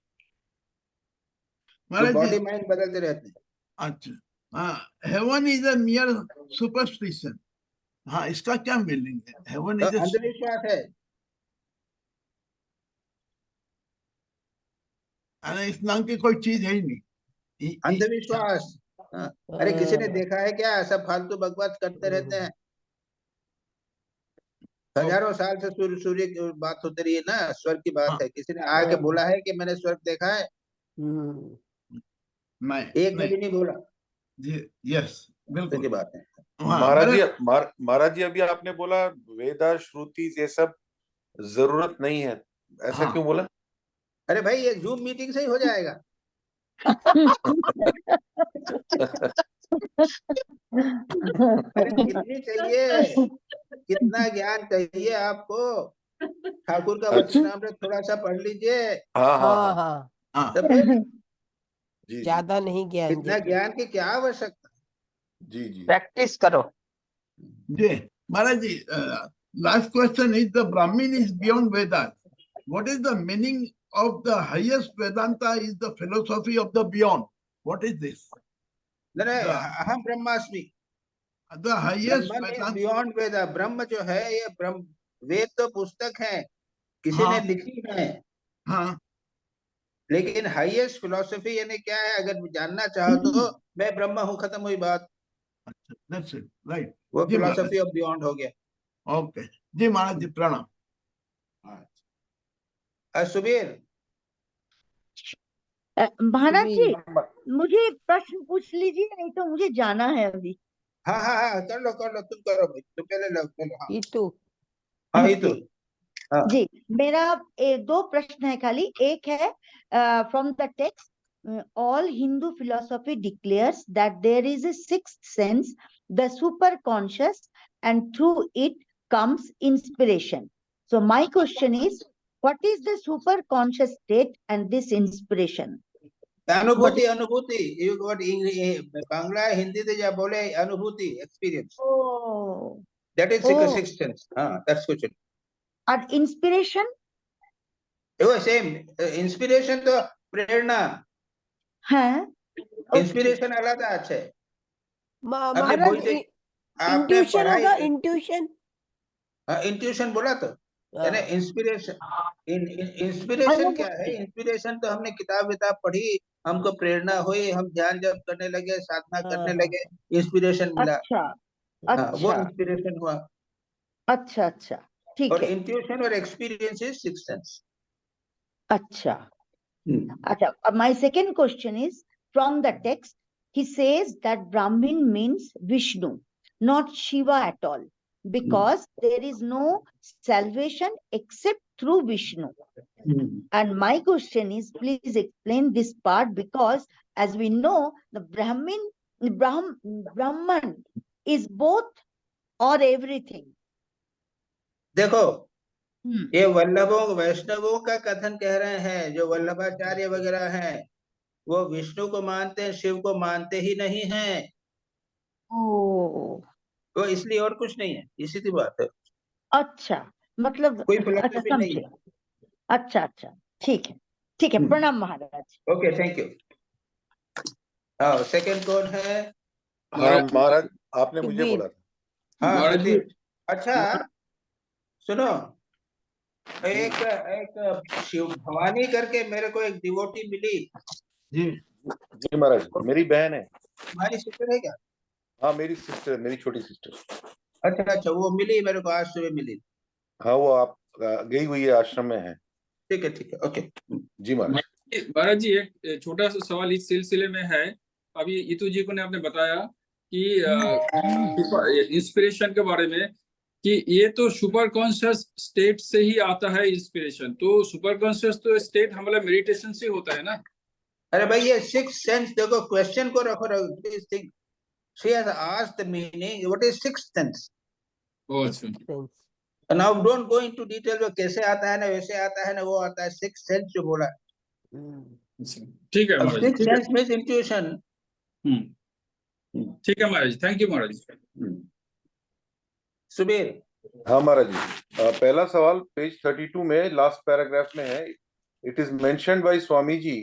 वो महाराज बॉडी जी, माइंड बदलते रहते हैं। अच्छा, हेवन इज अ मियर सुपरस्टिशन। हाँ, इसका क्या मीनिंग है? हेवन तो इज अंधविश्वास है। इस नाम की कोई चीज है ही नहीं। अंधविश्वास। हाँ। अरे किसी ने देखा है क्या? सब फालतू बकवास करते रहते हैं। हजारों साल से सूर्य की बात होती रही है ना, स्वर्ग की बात हाँ, है। किसी ने आके बोला है कि मैंने स्वर्ग देखा है? नहीं एक ने नहीं भी नहीं बोला। जी, यस सच्ची बिल्कुल। बात है। हाँ महाराज जी, मेरा महाराज जी अभी आपने बोला वेदा श्रुति ये सब जरूरत नहीं है, ऐसा हाँ क्यों बोला? अरे भाई ये जूम मीटिंग से ही हो जाएगा। अरे कितनी चाहिए, कितना ज्ञान चाहिए आपको? ठाकुर का अच्छा, वचनामृत थोड़ा सा पढ़ लीजिए। हाँ हाँ हाँ हाँ हाँ, हाँ तो फिर जी जी ज्यादा नहीं ज्ञान इतना चाहिए। ज्ञान की क्या आवश्यकता? जी जी। प्रैक्टिस करो। जी महाराज जी, last question is the Brahman is beyond Vedanta. What is the meaning of the highest Vedanta is the philosophy of the beyond? What is this? नहीं, द अहम ब्रह्मास्मि। Highest Brahman is Vedanta. Beyond Veda. ब्रह्म जो है ये ब्रह्म, वेद तो पुस्तक है, किसी ने हाँ लिखी है। हाँ, लेकिन हाईएस्ट फिलोसफी यानी क्या है, अगर जानना चाहो तो मैं ब्रह्म हूँ, खत्म हुई बात। अच्छा, दैट्स इट, राइट. वो जी महाराज, फिलोसफी ऑफ बियॉन्ड हो गया। ओके जी महाराज जी, प्रणाम. सुबीर। महाराज जी, म- मुझे प्रश्न पूछ लीजिए, नहीं तो मुझे जाना है अभी। हाँ हाँ हाँ, कर लो तुम करो भाई, तुम पहले लो, चलो। हाँ ये तो हाँ, ये तो जी हाँ। जी, मेरा दो प्रश्न है खाली। एक है from the text, all Hindu philosophy declares that there is a sixth sense, the super conscious, and through it comes inspiration. So my question is, what is the super conscious state and this inspiration? अनुभूति, अनुभूति। ये word Bangla Hindi से जब बोले अनुभूति, experience, Oh, that is oh, sixth sense. हाँ, that's question. and inspiration? वो same. Inspiration तो प्रेरणा, हाँ, okay. इंस्पिरेशन अलग है। आपने महाराज बोलते, आपने इंट्यूशन पढ़ाई, होगा, इंट्यूशन। इंट्यूशन बोला तो यानी हाँ, इंस्पिरेशन। इंस्पिरेशन क्या है? इंस्पिरेशन तो हमने किताब विताब पढ़ी, हमको प्रेरणा हुई, हम ध्यान जप करने लगे, साधना करने हाँ, लगे, इंस्पिरेशन मिला। अच्छा हाँ, वो अच्छा इंस्पिरेशन हुआ। अच्छा अच्छा, ठीक और है। इंट्यूशन और एक्सपीरियंस इज सिक्स्थ सेंस। अच्छा अच्छा, my second question is, from the text he says that Brahmin means Vishnu, not Shiva at all, because there is no salvation except through Vishnu. And my question is, please explain this part, because as we know, the Brahman is both or everything. देखो, ये वल्लभों वैष्णवों का कथन कह रहे हैं, जो वल्लभाचार्य वगैरह हैं वो विष्णु को मानते हैं, शिव को मानते ही नहीं हैं। ओ तो इसलिए और कुछ नहीं है, इसी की बात है, अच्छा, मतलब कोई अच्छा, फिलोसफी नहीं समझे। है। अच्छा अच्छा, ठीक है, ठीक है, प्रणाम महाराज। Okay, thank you. हाँ, सेकंड कौन है? हाँ महाराज, आपने मुझे सुधीर। बोला था। हाँ, महाराज जी, सुधीर। अच्छा सुनो, एक एक शिव भवानी करके मेरे को एक डिवोटी मिली। जी महाराज, मेरी बहन है। तुम्हारी सिस्टर है क्या? हाँ, मेरी सिस्टर, मेरी छोटी सिस्टर। अच्छा अच्छा, वो मिली मेरे को, आज सुबह मिली। हाँ, वो आप गई हुई है, आश्रम में है। ठीक है, ओके। जी महाराज। महाराज जी, एक छोटा सा सवाल इस सिलसिले में है। अभी इतू जी को ने आपने बताया कि इंस्पिरेशन के बारे में, कि ये तो सुपर कॉन्शियस स्टेट से ही आता है इंस्पिरेशन। तो सुपर कॉन्शियस तो स्टेट हमारा मेडिटेशन से होता है ना? अरे भाई, ये सिक्स सेंस, देखो क्वेश्चन को रखो, this thing she has asked the meaning, what is six sense. ओ अच्छा, Sense. Now don't go into detail, वो कैसे आता है ना, वैसे आता है ना, वो आता है सिक्स सेंस जो बोला। अच्छा, ठीक है अब महाराज जी, सिक्स ठीक है। Sense means intuition. ठीक है महाराज जी, थैंक यू महाराज जी। सुबीर। हाँ महाराज जी, पहला सवाल पेज 32 में लास्ट पैराग्राफ में है। It is mentioned by Swami ji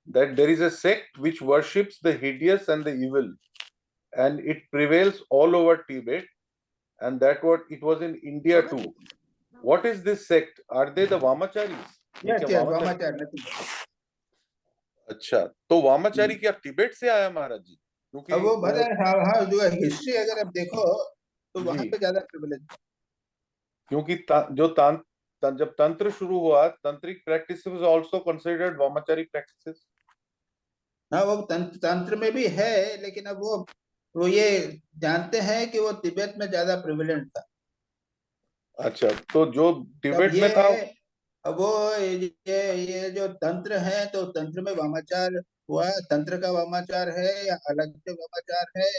that there is a sect which worships the hideous and the evil, and it prevails all over Tibet, and that what it was in India too. What is this sect? Are they the Vamacharis? ये yes क्या yes, वामाचारी? वामाचार नहीं। अच्छा, तो वामाचारी क्या तिब्बत से आया महाराज जी? क्योंकि अब वो बता, हाँ हाँ, जो हिस्ट्री अगर आप देखो तो वहां जी, पे ज्यादा प्रिविलेज। क्योंकि जब तंत्र शुरू हुआ, तंत्रिक प्रैक्टिसेस आल्सो कंसिडर्ड वामाचारी प्रैक्टिसेस। हाँ, वो तंत्र में भी है, लेकिन अब वो ये जानते हैं कि वो तिब्बत में ज्यादा प्रिविलेंट था। अच्छा, तो जो तब तिब्बत ये में था, अब वो ये जो तंत्र है, तो तंत्र में वामाचार हुआ, तंत्र का वामाचार है या अलग से वामाचार है?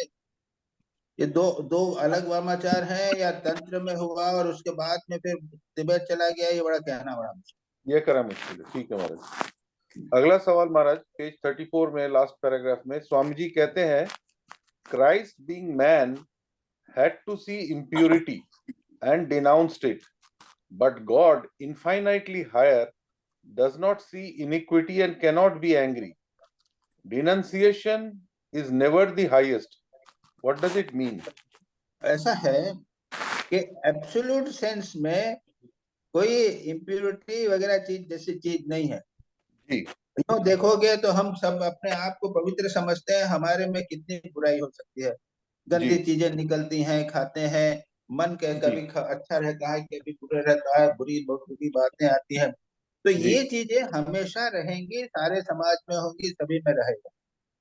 ये दो दो अलग वामाचार है, या तंत्र में हुआ और उसके बाद में फिर तिब्बत चला गया? ये बड़ा कहना बड़ा मुश्किल। ये करा मुश्किल है। ठीक है महाराज। अगला सवाल महाराज, पेज 34 में लास्ट पैराग्राफ में स्वामी जी कहते हैं, Christ being man had to see impurity and denounced it, but God, infinitely higher, does not see iniquity and cannot be angry. Denunciation is never the highest. What does it mean? ऐसा है कि absolute sense में कोई impurity वगैरह चीज जैसी चीज नहीं है। जी, यूं देखोगे तो हम सब अपने आप को पवित्र समझते हैं, हमारे में कितनी बुराई हो सकती है, गंदी जी, चीजें निकलती हैं, खाते हैं, मन के कभी अच्छा रहता है, कभी बुरा रहता है, बहुत बुरी बातें आती हैं। तो जी। ये चीजें हमेशा रहेंगी, सारे समाज में होंगी, सभी में रहेगा।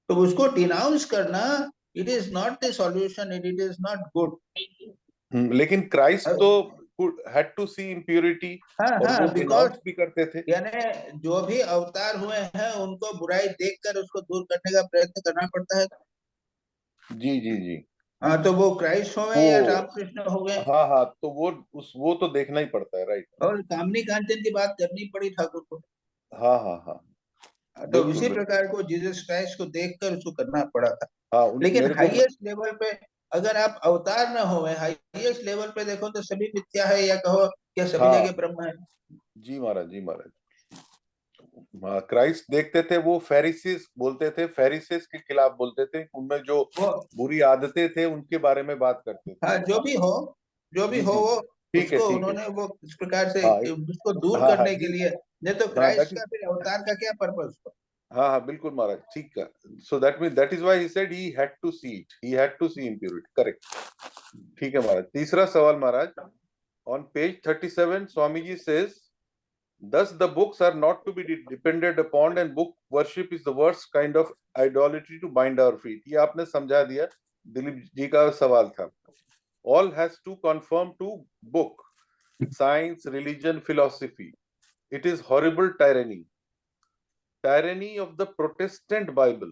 तो उसको डिनाउंस करना, it is not the solution, it is not good. लेकिन क्राइस्ट तो had to see impurity, हाँ और हाँ, वो बिकॉज denounce भी करते थे। यानी जो भी अवतार हुए हैं उनको बुराई देखकर उसको दूर करने का प्रयत्न करना पड़ता है। जी जी जी। हाँ, तो वो क्राइस्ट हो गए या वो, रामकृष्ण हो गए, हाँ हाँ, तो वो तो देखना ही पड़ता है, राइट। और कामनी कांचन की बात करनी पड़ी ठाकुर को। हाँ हाँ हाँ, तो बिल्कुल इसी बिल्कुल। प्रकार को जीसस क्राइस्ट को देखकर उसको करना पड़ा था। हाँ, लेकिन मेरे को, हाईएस्ट लेवल पे अगर आप अवतार न हो, हाईएस्ट लेवल पे देखो तो सभी मिथ्या है, या कहो क्या सभी हाँ जगह ब्रह्म है? जी महाराज, जी महाराज। हाँ, क्राइस्ट देखते थे, वो फेरिसिस बोलते थे, फेरिसिस के खिलाफ बोलते थे, उनमें जो वो बुरी आदतें थे उनके बारे में बात करते थे। हाँ, जो भी हो जी जी, वो ठीक है उसको ठीक है। उन्होंने वो इस प्रकार से हाँ उसको दूर हाँ हाँ करने के जी, लिए, नहीं तो हाँ, दैट क्राइस्ट इज, का फिर अवतार का क्या पर्पस? हाँ हाँ बिल्कुल महाराज, ठीक है। So that is why he said he had to see it, he had to see impurity, correct. ठीक है महाराज। तीसरा सवाल महाराज, on page 37 Swami ji says, thus the books are not to be depended upon and book worship is the worst kind of idolatry to bind our feet. ये आपने समझा दिया, दिलीप जी का सवाल था। All has to conform to book, science, religion, philosophy. It is horrible tyranny. Tyranny of the Protestant Bible.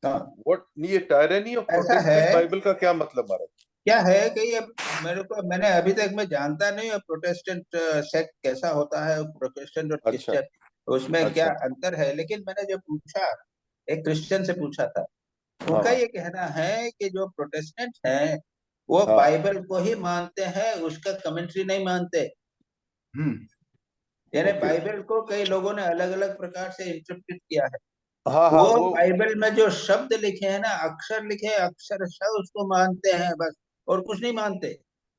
हाँ, What ये tyranny of ऐसा Protestant है, Bible का क्या मतलब महाराज? क्या है कि ये मैंने अभी तक मैं जानता नहीं हूँ प्रोटेस्टेंट सेक्ट कैसा होता है, प्रोटेस्टेंट और अच्छा क्रिश्चियन उसमें क्या अच्छा अंतर है, लेकिन मैंने जब पूछा, एक क्रिश्चियन से पूछा था, हाँ उनका ये कहना है कि जो प्रोटेस्टेंट हैं वो हाँ बाइबल को ही मानते हैं, उसका कमेंट्री नहीं मानते। यानी ओके बाइबल को कई लोगों ने अलग अलग प्रकार से इंटरप्रेट किया है। हाँ हाँ वो वो बाइबल में जो शब्द लिखे हैं ना, अक्षर लिखे हैं, अक्षरशः उसको मानते हैं बस, और कुछ नहीं मानते।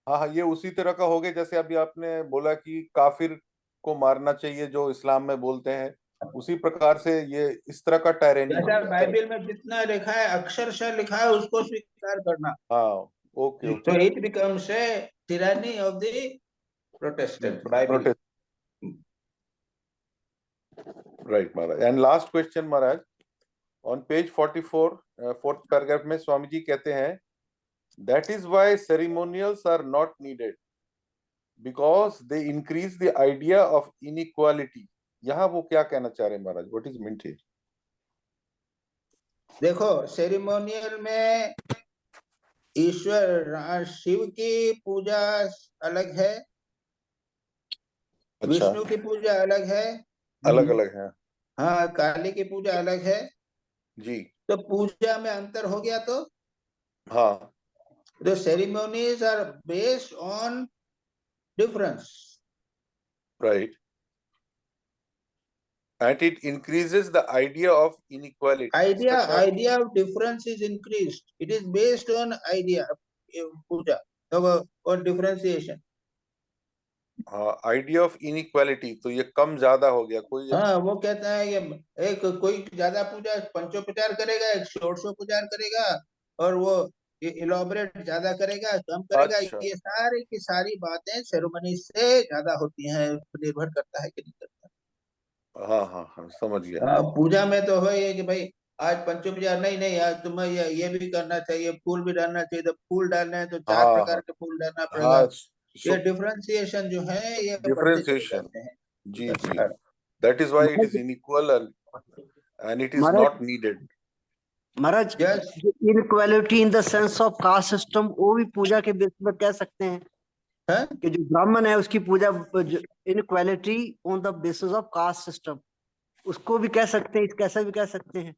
हाँ हाँ ये उसी तरह का हो गया जैसे अभी आपने बोला कि काफिर को मारना चाहिए जो इस्लाम में बोलते हैं, उसी प्रकार से ये इस तरह का टायरेनी हो जैसा गया। करेक्ट। बाइबल में जितना लिखा है, अक्षरशः लिखा है, उसको स्वीकार करना, हाँ ओके तो okay it becomes a tyranny of the Protestant Bible. Protest right महाराज। एंड लास्ट क्वेश्चन महाराज, ऑन पेज 44 फोर्थ पैराग्राफ में स्वामी जी कहते हैं that is why ceremonials are not needed because they increase the idea of inequality. यहाँ वो क्या कहना चाह रहे हैं महाराज? What is meant here? देखो, सेरिमोनियल में ईश्वर शिव की पूजा अलग है, अच्छा विष्णु की पूजा अलग है, अलग अलग है हाँ, काली की पूजा अलग है। जी। तो पूजा में अंतर हो गया, तो हाँ the ceremonies are based on difference. right, and it increases the idea of inequality. इसका क्या? Idea of difference is increased. It is based on idea puja or differentiation. हाँ आइडिया ऑफ इनइक्वालिटी, तो ये कम ज्यादा हो गया कोई। हाँ, वो कहता है ये एक कोई ज्यादा पूजा पंचोपचार करेगा, एक षोडशोपचार करेगा, और वो इलाबोरेट ज्यादा करेगा, कम करेगा, अच्छा ये सारी की सारी बातें सेरेमनी से ज्यादा होती हैं, निर्भर करता है कि नहीं करता। हाँ हाँ हाँ समझ गया। पूजा में तो है ये कि भाई आज पंचोपचार नहीं, नहीं आज तुम्हें ये भी करना चाहिए, फूल भी डालना चाहिए, तो फूल डालना है तो 4 हाँ प्रकार हाँ के फूल डालना पड़ेगा। हाँ ये डिफरेंशिएशन जो है ये बढ़ते चले डिफरेंशिएशन जाते हैं। जी जी, हाँ, that is why it Maharaj is inequal and it is Maharaj not needed. Maharaj Yes, inequality in the sense of caste system, वो भी पूजा के बेस पर कह सकते हैं हाँ? कि जो ब्राह्मण है उसकी पूजा inequality on the basis of caste system, उसको भी कह सकते हैं, कैसा भी कह सकते हैं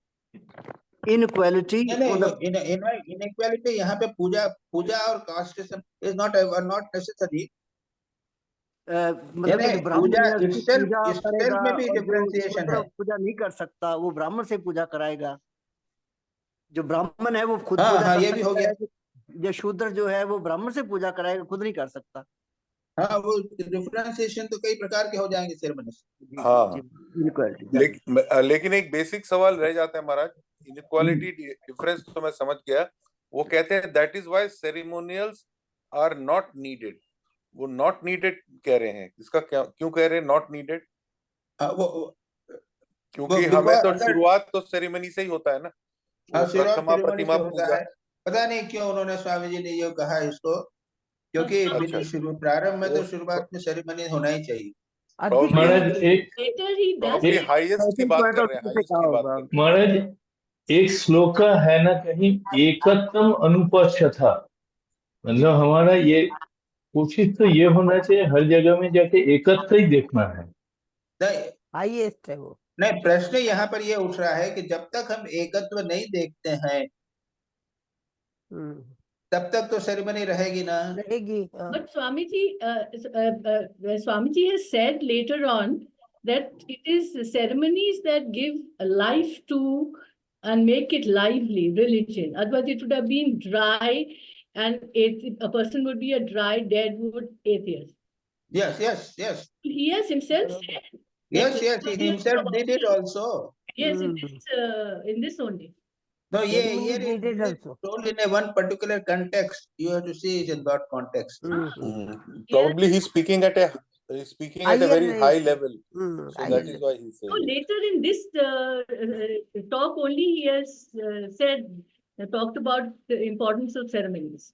इनक्वालिटी नहीं ऑन द इनइक्वालिटी यहाँ पे पूजा और कास्ट इज नॉट नेसेसरी। मतलब कि जो पूजा ब्राह्मण है उसकी पूजा करेगा, इटसेल्फ में भी और जो डिफरेंशिएशन शूद्र है। पूजा नहीं कर सकता वो ब्राह्मण से पूजा कराएगा। जो ब्राह्मण है वो खुद हाँ पूजा हाँ, कर ये भी हो सकता गया। है, जो शूद्र जो है वो ब्राह्मण से पूजा कराएगा, खुद नहीं कर सकता। हाँ, वो डिफरेंशिएशन तो कई प्रकार के हो जाएंगे सेरेमनी। हाँ इनक्वालिटी लेकिन एक बेसिक सवाल रह जाता है महाराज। इनइक्वालिटी डिफरेंस तो मैं समझ गया, वो कहते हैं that is why ceremonials are not needed. वो नॉट नीडेड कह रहे हैं, इसका क्या क्यों कह रहे हैं नॉट नीडेड? क्योंकि हमें बिकॉज तो अगर शुरुआत तो सेरेमनी से ही होता है ना, वो प्रथमा सेरेमनी प्रतिमा से होता पूजा। है। पता नहीं क्यों उन्होंने स्वामी जी ने ये कहा इसको, क्योंकि अच्छा शुरू प्रारंभ में वो तो शुरुआत में सेरेमनी होना ही चाहिए। महाराज एक प्रॉब्ली हाईएस्ट की बात कर रहे हैं, हाईएस्ट की बात कर रहे महाराज एक श्लोक है ना कहीं, एकत्वम अनुपस्थिता, मतलब हमारा ये कोशिश तो ये होना चाहिए हर जगह में जाके एकत्व ही देखना है। नहीं हाईएस्ट है वो। नहीं, प्रश्न यहाँ पर ये उठ रहा है कि जब तक हम एकत्व नहीं देखते हैं तब तक तो सेरेमनी रहेगी ना। रहेगी। But Swamiji, Swamiji has said later on that it is the ceremonies that give life to and make it lively, religion. Otherwise, it would have been dry, and a person would be a dry, deadwood atheist. Yes. He has himself said. Yes, he himself did it also. Yes, in this only. No, Ceremony is needed also. told in a one particular context. You have to see it in that context. हैं। Probably he's speaking at a Higher very high level. level, so higher that is level. why he's So saying it. later in this talk only he has talked about the importance of ceremonies.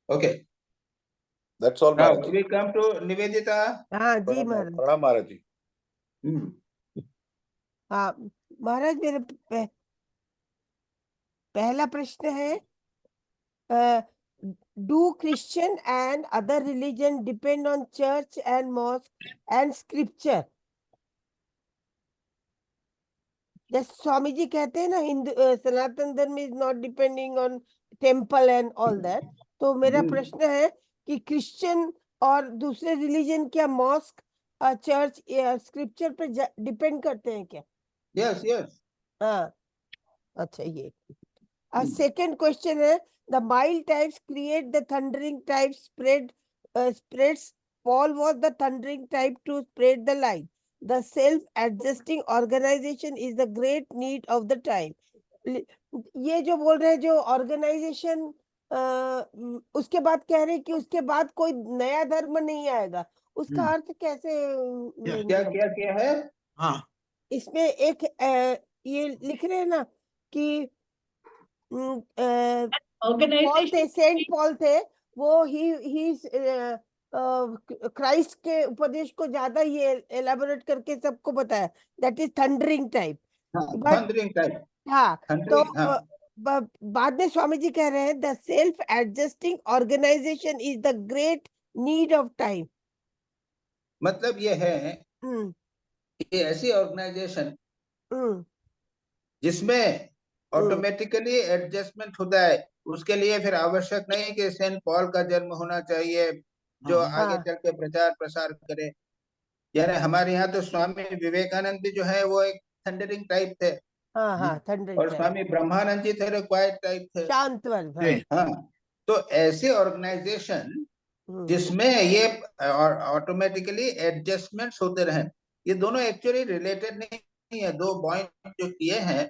Okay. That's all Now Maharaj ji. we come to Nivedita. हाँ जी महाराज। प्रणाम महाराज जी। हाँ महाराज, मेरा पहला प्रश्न है, do Christian and other religion depend on church and mosque and scripture? जैसे स्वामी जी कहते हैं ना, हिंदू सनातन धर्म is not depending on temple and all that, तो मेरा प्रश्न है कि क्रिश्चियन और दूसरे रिलीजन क्या मॉस्क, चर्च, स्क्रिप्चर पे डिपेंड करते हैं क्या? Yes yes. हाँ, अच्छा ये सेकंड क्वेश्चन है, the mild types create the thundering type spreads. Paul was the thundering type to spread the light. The self-adjusting organization is the great need of the time. ये जो बोल रहे हैं जो ऑर्गेनाइजेशन, उसके बाद कह रहे हैं कि उसके बाद कोई नया धर्म नहीं आएगा, उसका अर्थ कैसे क्या क्या क्या है? हाँ, इसमें एक ये लिख रहे हैं ना कि पॉल थे, सेंट पॉल थे, वो ही क्राइस्ट के उपदेश को ज्यादा ये एलाबोरेट करके सबको बताया, that is thundering type. Thundering type. हाँ, तो हाँ। बाद में स्वामी जी कह रहे हैं the self adjusting organisation is the great need of time. मतलब ये है कि ऐसी ऑर्गेनाइजेशन जिसमें ऑटोमेटिकली एडजस्टमेंट होता है, उसके लिए फिर आवश्यक नहीं कि सेंट पॉल का जन्म होना चाहिए जो आगे चल के प्रचार प्रसार करे। यानी हमारे यहाँ तो स्वामी विवेकानंद भी जो है वो एक थंडरिंग टाइप थे। थंडरिंग और स्वामी ब्रह्मानंद जी थे, क्वाइट टाइप थे, शांतवन। हाँ। तो ऐसी ऑर्गेनाइजेशन जिसमें ये ऑटोमेटिकली एडजस्टमेंट्स होते रहे, ये दोनों एक्चुअली रिलेटेड नहीं है, दो पॉइंट जो किए हैं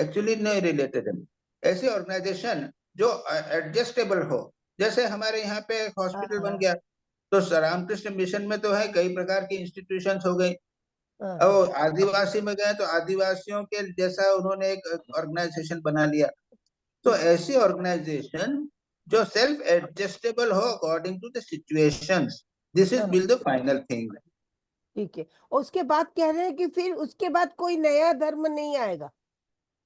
एक्चुअली नहीं रिलेटेड है। ऐसी ऑर्गेनाइजेशन जो एडजस्टेबल हो, जैसे हमारे यहाँ पे एक हॉस्पिटल बन गया, तो रामकृष्ण मिशन में तो है कई प्रकार की इंस्टीट्यूशंस हो गई। और आदिवासी में गए तो आदिवासियों के जैसा उन्होंने एक ऑर्गेनाइजेशन बना लिया। तो ऐसी ऑर्गेनाइजेशन जो सेल्फ एडजस्टेबल हो according to the situations, this is will the final thing. ठीक है, उसके बाद कह रहे हैं कि फिर उसके बाद कोई नया धर्म नहीं आएगा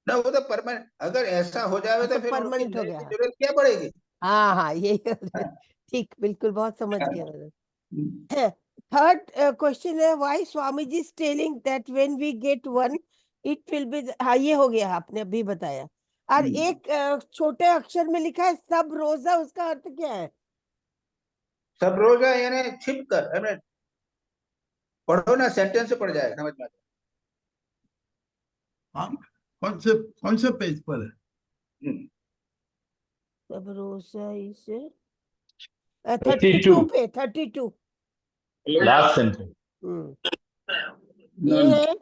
ना, वो तो परमानेंट। अगर ऐसा हो जाए तो फिर परमानेंट हो गया। जरूरत क्या पड़ेगी? हाँ, यही ठीक, बिल्कुल, बहुत समझ गया। थर्ड क्वेश्चन है, why Swami ji is telling that when we get one it will be, हाँ ये हो गया, आपने अभी बताया। और एक छोटे अक्षर में लिखा है सब रोजा, उसका अर्थ क्या है? सब रोजा यानी छिप कर, पढ़ो ना, सेंटेंस से पढ़ जाए, समझ में। हाँ, कौन से पेज पर है? सब रोजा इस 32 पे, 32 लास्ट सेंटेंस। ये है,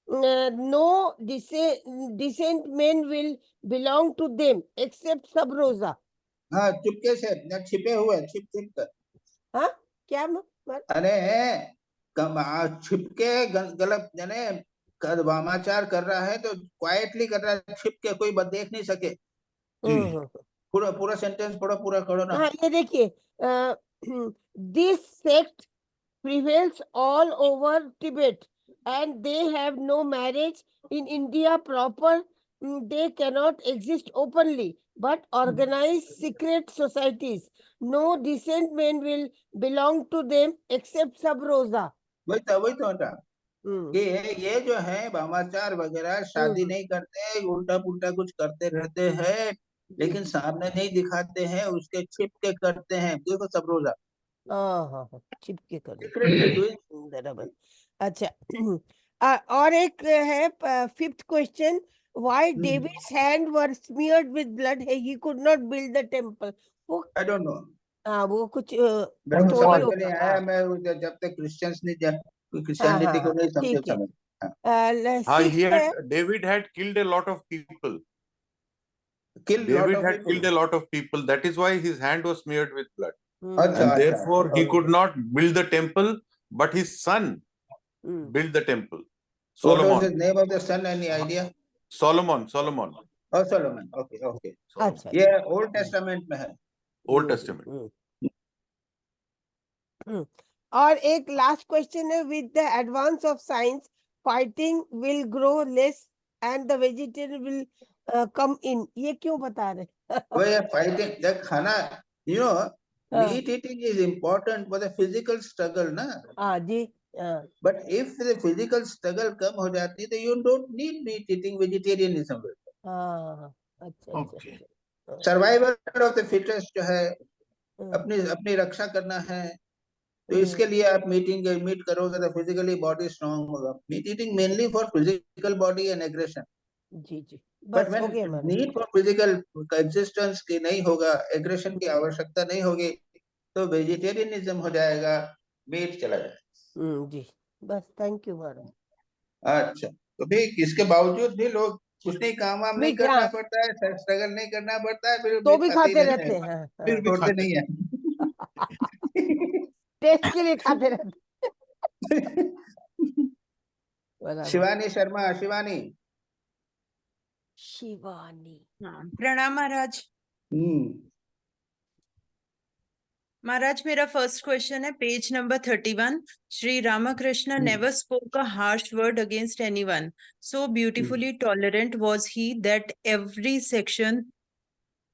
no decent men will belong to them except सब रोजा। हाँ, चुपके से, छिपे हुए, छिप कर। हाँ, क्या अरे छिपके गलत, यानी वामाचार कर रहा है तो क्वाइटली कर रहा है, छिप के, कोई देख नहीं सके। पूरा सेंटेंस पढ़ो, पूरा करो ना। हाँ, ये देखिए, this sect prevails all over Tibet and they have no marriage in India proper. They cannot exist openly but organize secret societies. No decent men will belong to them except सब रोजा। वही तो ये जो है वामाचार वगैरह, शादी नहीं करते, उल्टा पुल्टा कुछ करते रहते हैं, लेकिन सामने नहीं दिखाते हैं, उसके छिप के करते हैं। देखो सब रोजा, छिप के करते। अच्छा, और एक है fifth question, why David's hand were smeared with blood, he could not build the temple. वो आई डोंट नो, हाँ, वो कुछ समझ में नहीं आया। मैं जब तक क्रिश्चियंस नहीं, क्रिश्चियनिटी को नहीं समझ। David had killed a lot of people. David had killed a lot of people. That is why his hand was smeared with blood. And therefore he could not build the temple, but his son built the temple. Solomon. What was the name of the son? Any idea? Solomon. Oh, Solomon. Okay. अच्छा, ये old testament में है। Old Testament. और एक last question है, with the advance of science fighting will grow less and the vegetarian will come in, ये क्यों बता रहे? वो ये फाइटिंग, खाना You know, हाँ meat eating is important for the physical struggle, ना? हाँ जी हाँ But if the physical struggle कम हो जाती है, तो you don't need meat eating, vegetarianism. हाँ अच्छा अच्छा Okay. अच्छा Survival of the fittest जो है, हाँ, अपनी अपनी रक्षा करना है, तो हम्म, इसके लिए आप मीट करोगे तो फिजिकली बॉडी स्ट्रांग होगा. Meat eating mainly for physical body and aggression. जी जी बट बस व्हेन हो गया महाराज. नीड फॉर फिजिकल एग्जिस्टेंस की नहीं होगा, एग्रेशन की आवश्यकता नहीं होगी, तो वेजिटेरियनिज्म हो जाएगा, मीट चला जाएगा. जी बस थैंक यू महाराज. अच्छा, तो भी इसके बावजूद भी लोग कुछ नहीं, काम वाम नहीं मीट करना हाँ पड़ता है, स्ट्रगल नहीं करना पड़ता है, फिर तो मीट भी खाते ही खाते रहते रहते हैं, हैं. हाँ फिर हाँ भी छोड़ते खाते नहीं है. टेस्ट के लिए खाते रहते बराबर. शिवानी शर्मा, शिवानी. शिवानी. हाँ, प्रणाम महाराज. महाराज मेरा फर्स्ट क्वेश्चन है page number 31. Shri Ramakrishna never spoke a harsh word against anyone. So beautifully tolerant was he that every section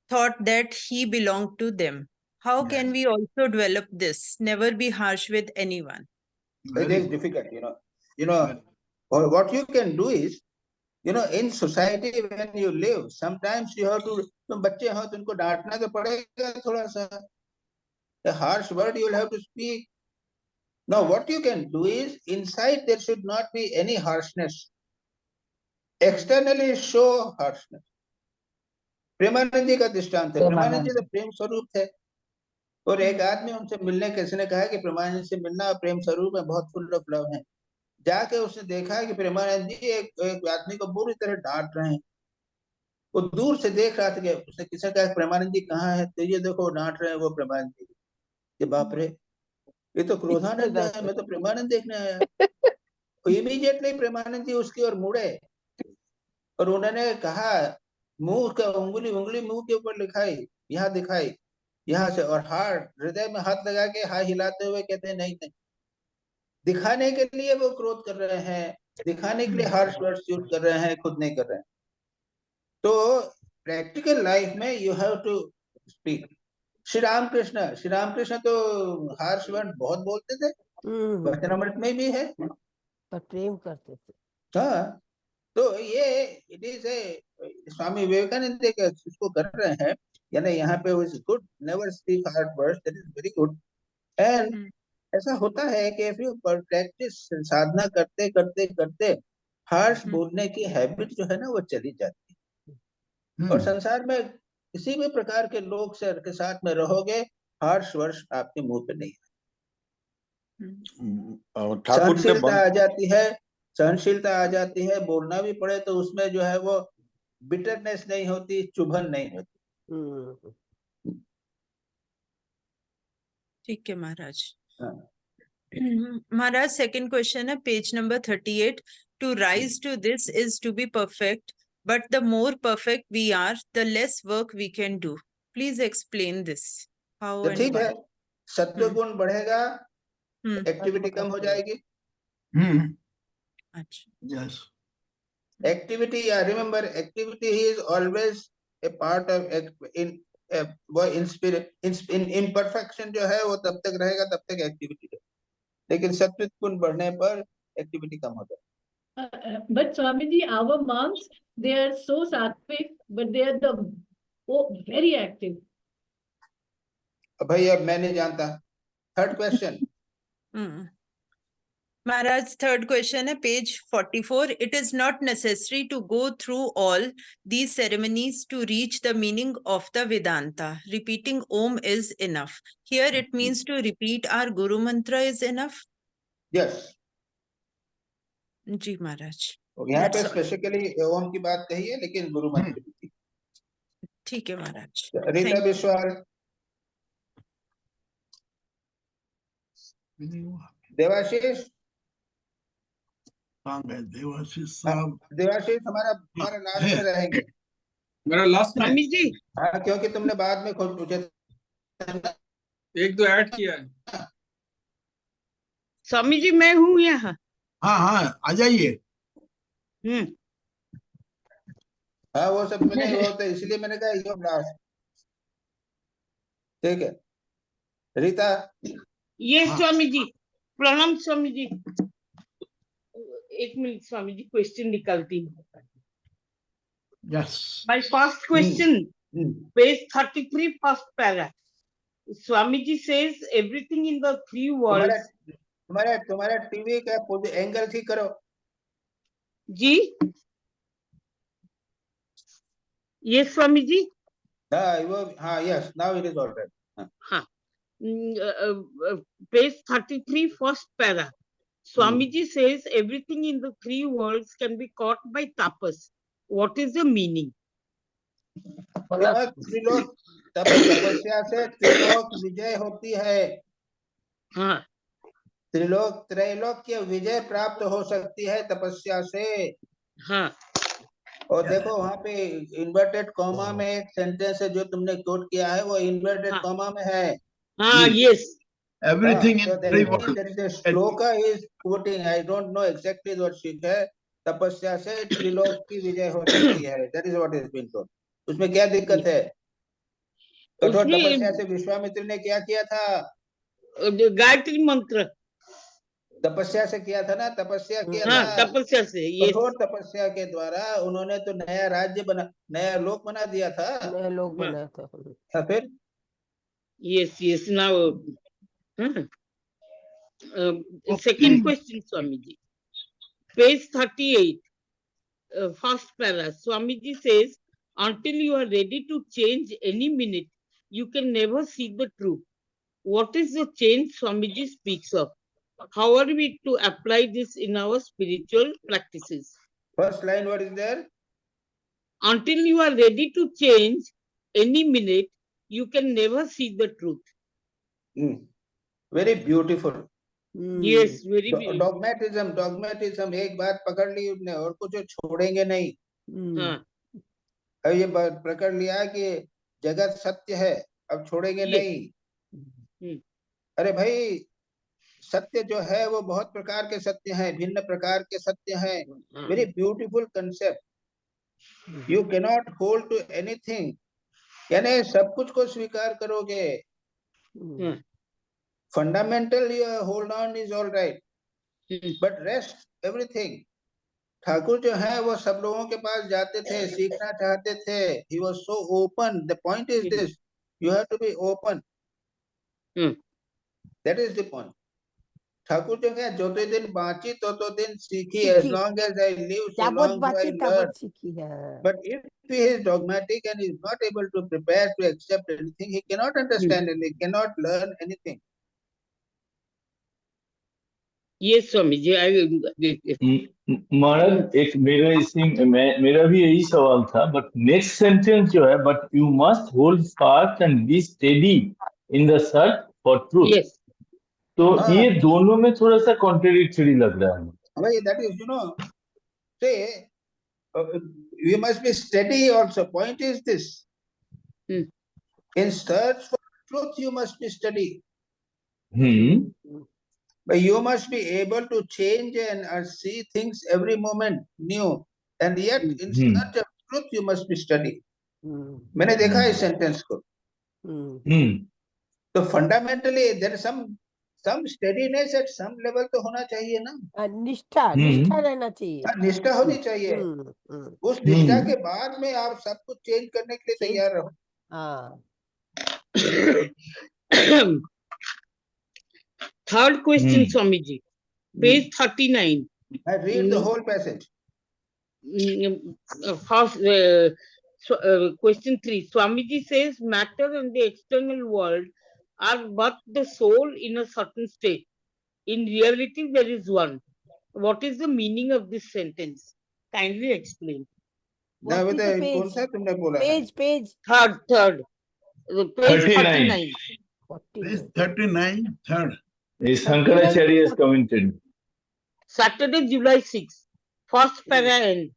thought that he belonged to them. How can we also develop this? Never be harsh with anyone. It is difficult, or what you can do is, in society when you live, sometimes you have to, तुम बच्चे हो तो उनको डांटना तो पड़ेगा थोड़ा सा. The harsh word you will have to speak. Now what you can do is, inside there should not be any harshness. Externally show harshness. Premanand जी का दृष्टांत है. प्रेमानंद जी तो प्रेम स्वरूप थे, और एक आदमी उनसे मिलने किसी ने कहा कि प्रेमानंद से मिलना, प्रेम स्वरूप है, बहुत फुल ऑफ लव है. जाके उसने देखा कि प्रेमानंद जी एक आदमी को बुरी तरह डांट रहे हैं. वो दूर से देख रहा था कि उसने किसी कहा प्रेमानंद जी कहाँ है, तो ये देखो डांट रहे हैं वो प्रेमानंद जी. ये बाप रे, ये तो क्रोधानंद है, मैं तो प्रेमानंद देखने आया. तो इमीडिएटली प्रेमानंद जी उसकी ओर मुड़े और उन्होंने कहा, मुंह का उंगली मुंह के ऊपर लिखाई, यहाँ दिखाई, यहाँ से, और हाथ हृदय में हाथ लगा के हाथ हिलाते हुए कहते हैं नहीं नहीं. दिखाने के लिए वो क्रोध कर रहे हैं, दिखाने के लिए हार्श वर्ड्स यूज कर रहे हैं, खुद नहीं कर रहे हैं. तो प्रैक्टिकल लाइफ में you have to speak. Shri Ramakrishna तो हार्श वर्ड बहुत बोलते थे, वचनामृत में भी है, पर प्रेम करते थे. हाँ. तो ये it is a, Swami Vivekananda इसको कर रहे हैं, यानी यहाँ पे good, never speak harsh words, that is very good. And ऐसा होता है कि if you प्रैक्टिस, साधना करते करते करते हार्श बोलने की हैबिट जो है ना वो चली जाती है. और संसार में किसी भी प्रकार के लोग से के साथ में रहोगे, हार्श वर्ड्स आपके मुंह पे नहीं. सहनशीलता आ जाती है, सहनशीलता आ जाती है, बोलना भी पड़े तो उसमें जो है वो बिटरनेस नहीं होती, चुभन नहीं होती. ठीक है महाराज. महाराज सेकंड क्वेश्चन है page number 38. To rise to this is to be perfect, but the more perfect we are, the less work we can do. Please explain this. How तो and ठीक why? है, सत्व गुण बढ़ेगा, एक्टिविटी कम हो जाएगी. अच्छा. Yes. Activity, remember, activity is always a part of imperfection जो है वो तब तक रहेगा तब तक एक्टिविटी है, लेकिन सत्वित गुण बढ़ने पर एक्टिविटी कम हो जाएगी. But Swamiji, our monks, they are so sattvic, but they are very active. भाई अब मैं नहीं जानता. Third question. Maharaj, third question है page 44. It is not necessary to go through all these ceremonies to reach the meaning of the Vedanta. Repeating Om is enough. Here it means to repeat our Guru mantra is enough. Yes. जी महाराज. यहाँ पे specifically ओम की बात कही है, लेकिन गुरु मंत्र भी थी. ठीक है महाराज. रीता विश्वास. देवाशीष. देवाशीष साहब. देवाशीष हमारा लास्ट में रहेंगे. मेरा लास्ट में. स्वामी जी. हाँ, क्योंकि तुमने बाद में खुद पूछे. एक दो ऐड किया है. स्वामी जी मैं हूँ यहाँ. हाँ आ जाइए. हाँ वो सब में नहीं होते, इसलिए मैंने कहा यो लास्ट. ठीक है रीता। ये हाँ। स्वामी जी, प्रणाम स्वामी जी। एक मिनट स्वामी जी, क्वेश्चन निकालती हूँ। Yes. My first question, page 33, first para. Swamiji says everything in the three worlds. तुम्हारा टीवी का एंगल ठीक करो जी, yes स्वामी जी। हाँ yes now it is alright. हाँ, page 33, first para. Swamiji says everything in the three worlds can be caught by tapas. What is the meaning? Trilok तपस्या से त्रिलोक विजय होती है। हाँ, त्रैलोक की विजय प्राप्त हो सकती है तपस्या से। हाँ, और देखो वहाँ पे इन्वर्टेड कॉमा में एक सेंटेंस है जो तुमने कोट किया है, वो इन्वर्टेड हाँ। कॉमा में है। हाँ, yes. Everything So in that three means worlds. there is a shloka is quoting, I don't know exactly what she है, तपस्या से त्रिलोक की विजय हो सकती है। That is what is being told. उसमें क्या दिक्कत है? कठोर तपस्या से विश्वामित्र ने क्या किया था? गायत्री मंत्र तपस्या से किया था ना, तपस्या किया हाँ, था। तपस्या से, yes. कठोर तपस्या के द्वारा उन्होंने तो नया राज्य बना, नया लोक बना दिया था। नया लोग बनाया था। फिर Yes, yes. Now, second question, Swamiji. Page 38, first para. Swamiji says, until you are ready to change any minute, you can never see the truth. What is the change Swamiji speaks of? How are we to apply this in our spiritual practices? first line what is there? Until you are ready to change any minute, you can never see the truth. Very beautiful. Yes, very beautiful. डॉगमेटिज्म एक बात पकड़ ली उन्होंने और कुछ छोड़ेंगे नहीं। हाँ, अब ये बात पकड़ लिया कि जगत सत्य है, अब छोड़ेंगे नहीं। अरे भाई सत्य जो है वो बहुत प्रकार के सत्य हैं, भिन्न प्रकार के सत्य हैं। Very beautiful concept. You cannot hold to anything, यानी सब कुछ को स्वीकार करोगे। Fundamental hold on is all right, but rest everything. Thakur जो है वो सब लोगों के पास जाते थे, सीखना चाहते थे। He was so open. The point is this, you have to be open. That is the point. Thakur जो है जो दिन बाँची तो दिन सीखी। As long as I live, so long do I learn. But if he is dogmatic and is not able to prepare to accept anything, he cannot understand and he cannot learn anything. Yes, Swamiji, I will. महाराज एक मेरा भी यही सवाल था, but next sentence जो है, but you must hold fast and be steady in the search for truth. Yes. तो ये दोनों में थोड़ा सा कॉन्ट्रडिक्टरी लग रहा है। भाई that is, you know, say you must be steady also. Point is this, in search for truth you must be steady. But you must be able to change and see things every moment new, and yet in search of truth you must be steady. मैंने देखा इस sentence को। तो fundamentally there is some steadiness at some level तो होना चाहिए ना। निष्ठा रहना चाहिए। निष्ठा होनी चाहिए। उस निष्ठा के बाद में आप सब कुछ चेंज करने के लिए तैयार रहो। Third question, Swamiji, page 39. I read the whole passage. First, question 3. Swamiji says matter and the external world are but the soul in a certain state. In reality, there is one. What is the meaning of this sentence? Kindly explain. कौन सा तुमने बोला? Page. Third. Page 39. Page 39, third. Shankaracharya is commented. Saturday, July 6. First para end.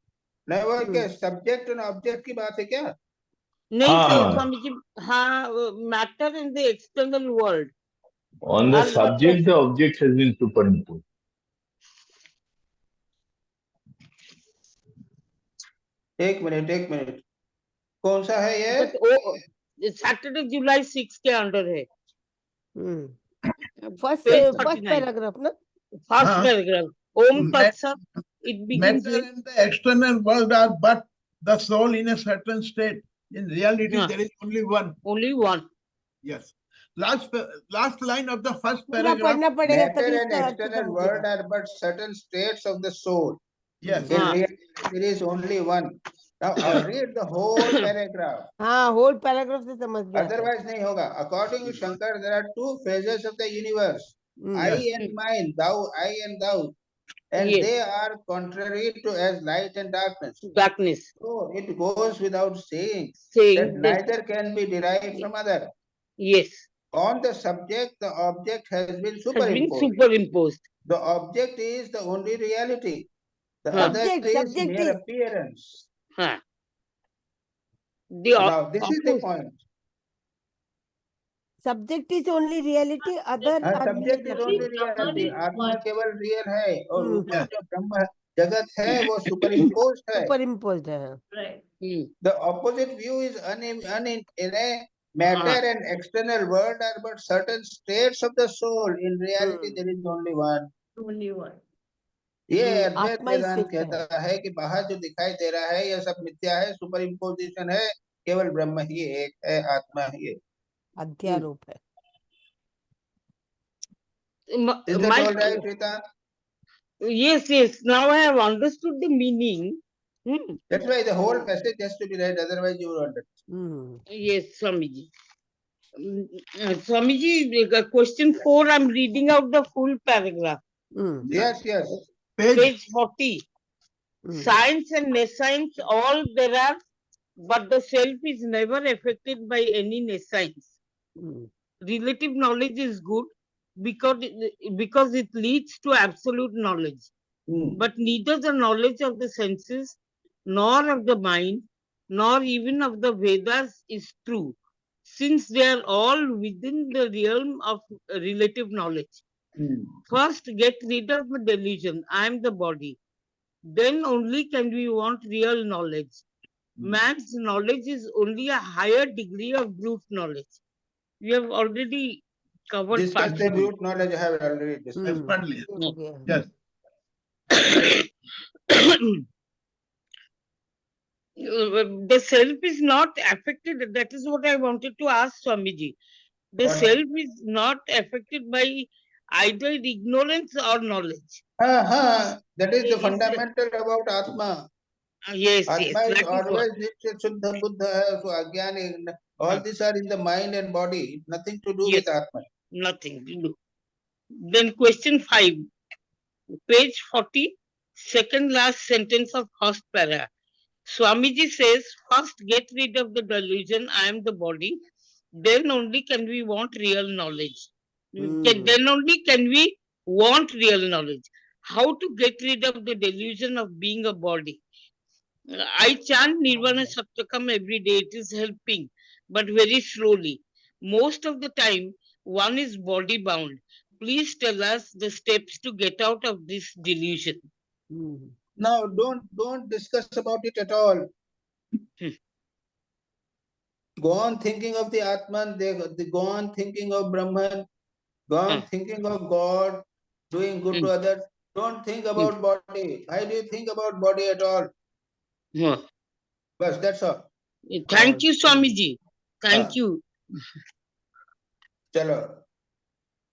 नहीं वो क्या subject और object की बात है क्या? नहीं सर, स्वामी जी, हाँ, matter in the external world. On the subject, the object has been superimposed. एक मिनट कौन सा है ये? सैटरडे जुलाई 6 के अंडर है। First Page first 39. पैराग्राफ ना फर्स्ट हाँ। पैराग्राफ ओम Mat- तत्सत it begins Matter with and the external world are but the soul in a certain state. In reality, हाँ. there is only one. only one. Yes. Last line of the first पूरा paragraph. पढ़ना पड़ेगा Matter तभी and इसका अर्थ external world समझेगा are but certain states of the soul. Yes. In हाँ. reality, there is only one. Now, I'll read the whole paragraph. हाँ whole paragraph से समझ में आता है Otherwise, नहीं होगा. According to Shankar, there are two phases of the universe. I Yes. and mine, thou, I and thou. And Yes. they are contrary to as light and darkness. Darkness. So it goes without saying that Saying that neither can be derived from other. yes On the subject, the object has been has been superimposed. superimposed. The object is the only reality. The Huh. other is Subject mere is- appearance. Huh. The Now, this is the opposite. point. Subject is only reality other subject is only reality. आत्मा केवल real है और ऊपर जो ब्रह्म जगत है वो super imposed है. सुपर इम्पोज्ड है Right. The opposite view is matter and external world are but certain states of the soul. In reality, there is only one. Only one. ये अद्वैत आत्मा ही वेदांत सिर्फ है। कहता है कि बाहर जो दिखाई दे रहा है यह सब मिथ्या है, सुपर इम्पोजिशन है, केवल ब्रह्म ही एक है, आत्मा ही एक. अध्यारोप है Is that all right, Rita? Yes. Now I have understood the meaning. That's why the whole passage has to be read, otherwise you will understand. Yes, Swamiji. Swamiji, question 4, I'm reading out the full paragraph. Yes. Page 40. Science and nescience, all there are, but the self is never affected by any nescience. Relative knowledge is good because it leads to absolute knowledge. But neither the knowledge of the senses, nor of the mind, nor even of the Vedas is true, since they are all within the realm of relative knowledge. First, get rid of the delusion, I am the body. Then only can we want real knowledge. Man's knowledge is only a higher degree of brute knowledge. We have already covered Discuss the partially. brute knowledge I have already discussed. Partly. Okay. Yes. The self is not affected. That is what I wanted to ask Swamiji. The What? self is not affected by either ignorance or knowledge. That is the Is- fundamental about Atma. Yes. Atma That is is what. always Nitya Shuddha Buddha, so Ajnani, all these are in the mind and body, nothing to do Yes. with Atma. Nothing to do. Then question 5, page 40, second last sentence of first para. Swamiji says, first get rid of the delusion, I am the body, then only can we want real knowledge. Then only can we want real knowledge. How to get rid of the delusion of being a body? I chant Nirvana Saptakam every day, it is helping, but very slowly. Most of the time, one is body bound. Please tell us the steps to get out of this delusion. Now, don't discuss about it at all. Go on thinking of the Atman, they go on thinking of Brahman, go on thinking of God, doing good to others. Don't think about body. Why do you think about body at all? Bas, that's all. Thank you, Swamiji. Thank you. Chalo.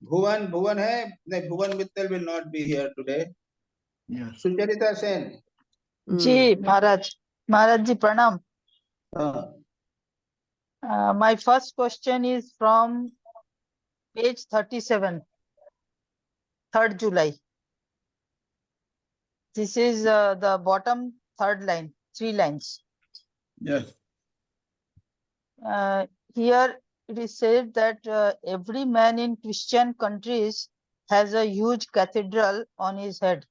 Bhuvan hai? No, Bhuvan Mittal will not be here today. Yes. Sucharita Sen. जी महाराज जी प्रणाम. My first question is from page 37, 3rd July. This is the bottom third line, 3 lines. Yes. Here it is said that every man in Christian countries has a huge cathedral on his head,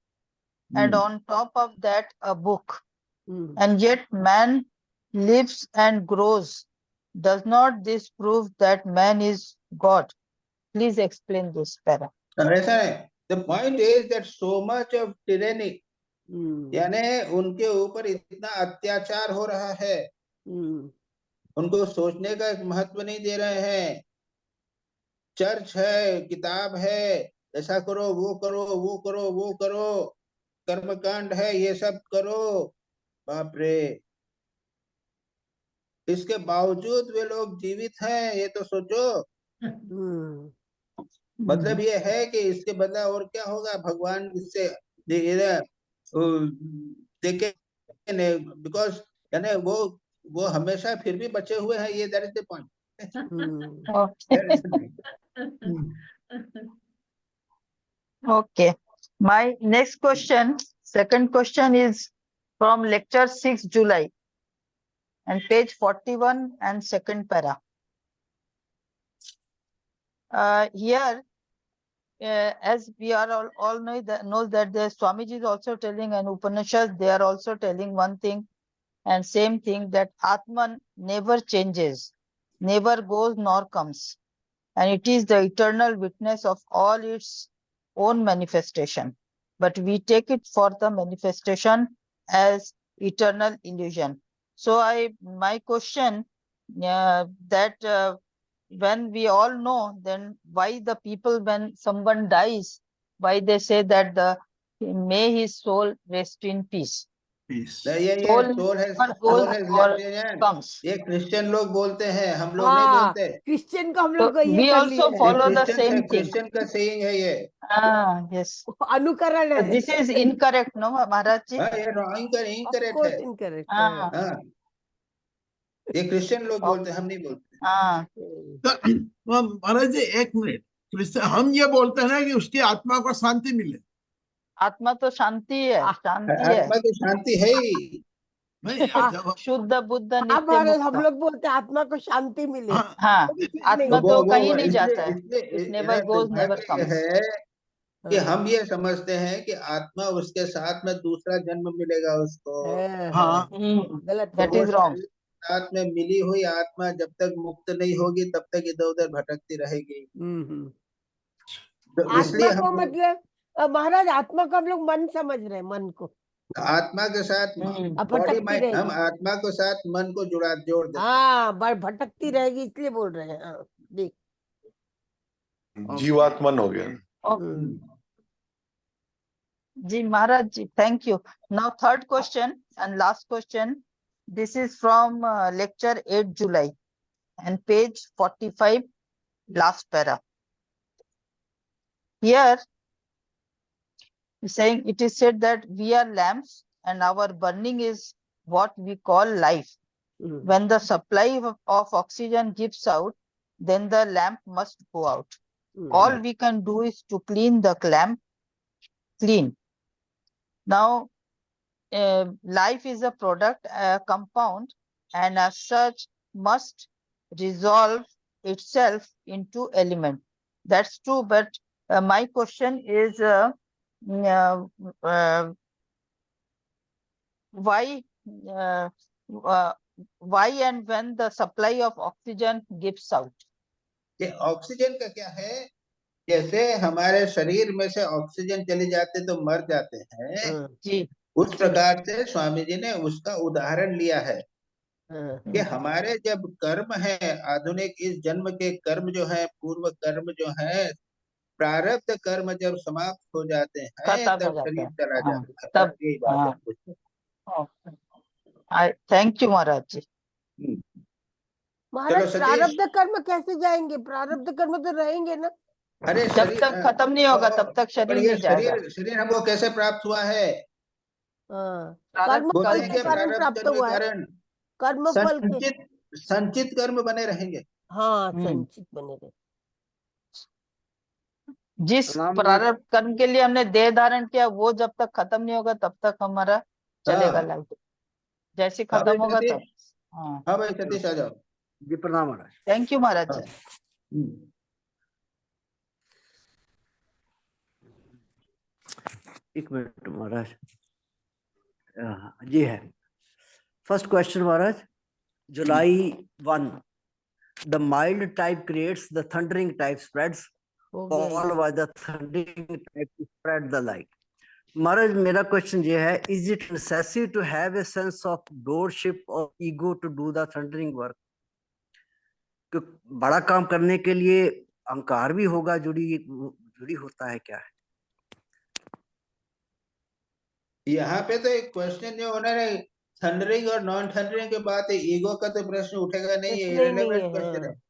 and on top of that a book, and yet man lives and grows. Does not this prove that man is God? Please explain this para. The point is that so much of tyranny, यानी उनके ऊपर इतना अत्याचार हो रहा है उनको सोचने का महत्व नहीं दे रहे हैं। चर्च है, किताब है, ऐसा करो, वो करो, वो करो, वो करो, कर्मकांड है, ये सब करो। बाप रे, इसके बावजूद वे लोग जीवित हैं, ये तो सोचो। मतलब ये है कि इसके बदला और क्या होगा, भगवान इससे देखे, बिकॉज यानी वो हमेशा फिर भी बचे हुए हैं, ये that is the point. Okay. My next question, second question is from lecture 6 July and page 41 and second para. Here, as we are all know that the Swamiji is also telling, and Upanishads, they are also telling one thing and same thing, that Atman never changes, never goes nor comes, and it is the eternal witness of all its own manifestation. But we take it for the manifestation as eternal illusion. So my question that when we all know, then why the people, when someone dies, why they say that may his soul rest in peace? ये Soul soul has goes or left in. comes. ये Christian लोग बोलते हैं, हम लोग नहीं हाँ, बोलते। क्रिश्चियन को हम So लोग ये we कर also लिए follow the Christian same thing. Christian का सेइंग है ये। Yes. अनुकरण So है। this is incorrect, no, Maharaj ji? हाँ, ये Of इनकरेक्ट course है। incorrect. हाँ, हाँ, ये क्रिश्चियन लोग बोलते हैं, हम नहीं बोलते। हाँ, तो महाराज जी एक मिनट, क्रिश्चियन हम ये बोलते हैं ना कि उसकी आत्मा को शांति मिले। आत्मा तो शांति है, शांति है। आत्मा की शांति है ही। नहीं, जब शुद्ध बुद्ध हाँ नित्य भारत, हम मुक्त। लोग बोलते हैं आत्मा को शांति मिले। हाँ, हाँ, वो भी ठीक आत्मा नहीं। तो कहीं नहीं इसलिए जाता है। इसलिए It never goes, never दुर्भाग्य ये comes. है कि हाँ, हम ये समझते हैं कि आत्मा उसके साथ में दूसरा जन्म मिलेगा उसको। हाँ, गलत That वो is wrong. शरीर के साथ में मिली हुई आत्मा जब तक मुक्त नहीं होगी तब तक इधर उधर भटकती रहेगी। तो आत्मा इसलिए को हम मतलब महाराज, आत्मा को हम लोग मन समझ रहे हैं, मन को। आत्मा के साथ अब बॉडी भटकती माइंड, हम रहेगी। आत्मा के साथ मन को जोड़ देते हैं। हाँ, भटकती रहेगी इसलिए बोल रहे हैं। हाँ, देख। जीवात्मन हो गया। जी महाराज जी, thank you. Now third question and last question. This is from lecture 8 July and page 45, last para. Here, saying it is said that we are lamps and our burning is what we call life. When the supply of oxygen gives out, then the lamp must go out. All we can do is to clean the lamp clean. Now, life is a product, a compound, and as such must resolve itself into element. That's true, but my question is why and when the supply of oxygen gives out? ये oxygen का क्या है, जैसे हमारे शरीर में से oxygen चली जाते तो मर जाते हैं, जी, उस प्रकार से स्वामी जी ने उसका उदाहरण लिया है कि हमारे जब कर्म है, आधुनिक इस जन्म के कर्म जो है, पूर्व कर्म जो है, प्रारब्ध कर्म जब समाप्त हो जाते हैं खत्म हो तब जाता शरीर है। चला हाँ, जाता है। तब यही बात हाँ। है। थैंक यू महाराज जी। महाराज, चलो सतीश। प्रारब्ध कर्म कैसे जाएंगे? प्रारब्ध कर्म तो रहेंगे ना। अरे जब तक खत्म नहीं होगा तब तक पर शरीर ये नहीं जाएगा। शरीर हमको कैसे प्राप्त हुआ है? कर्म बोलते फल हैं के कि कारण प्रारब्ध प्राप्त कर्म के हुआ है। कारण कर्म फल के, संचित कर्म बने रहेंगे। हाँ, संचित बने रहे। जिस प्रारब्ध कर्म के लिए हमने देह धारण किया, वो जब तक खत्म नहीं होगा तब तक हमारा चलेगा लाइफ। जैसे खत्म होगा तब। हाँ भाई सतीश, आ जाओ जी। प्रणाम महाराज। थैंक यू महाराज जी। एक मिनट महाराज। जी है। First question Maharaj, July 1. The mild type creates, the thundering type spreads, followed by the thundering type to spread the light. महाराज, मेरा क्वेश्चन ये है, is it necessary to have a sense of lordship or ego to do the thundering work? कि बड़ा काम करने के लिए अहंकार भी होगा, जुड़ी होता है क्या? यहाँ पे तो एक क्वेश्चन जो उन्होंने थंडरिंग और नॉन थंडरिंग के बाद ईगो का तो प्रश्न उठेगा नहीं है, प्रश्न ही नहीं इररिलेवेंट है, क्वेश्चन है। हाँ।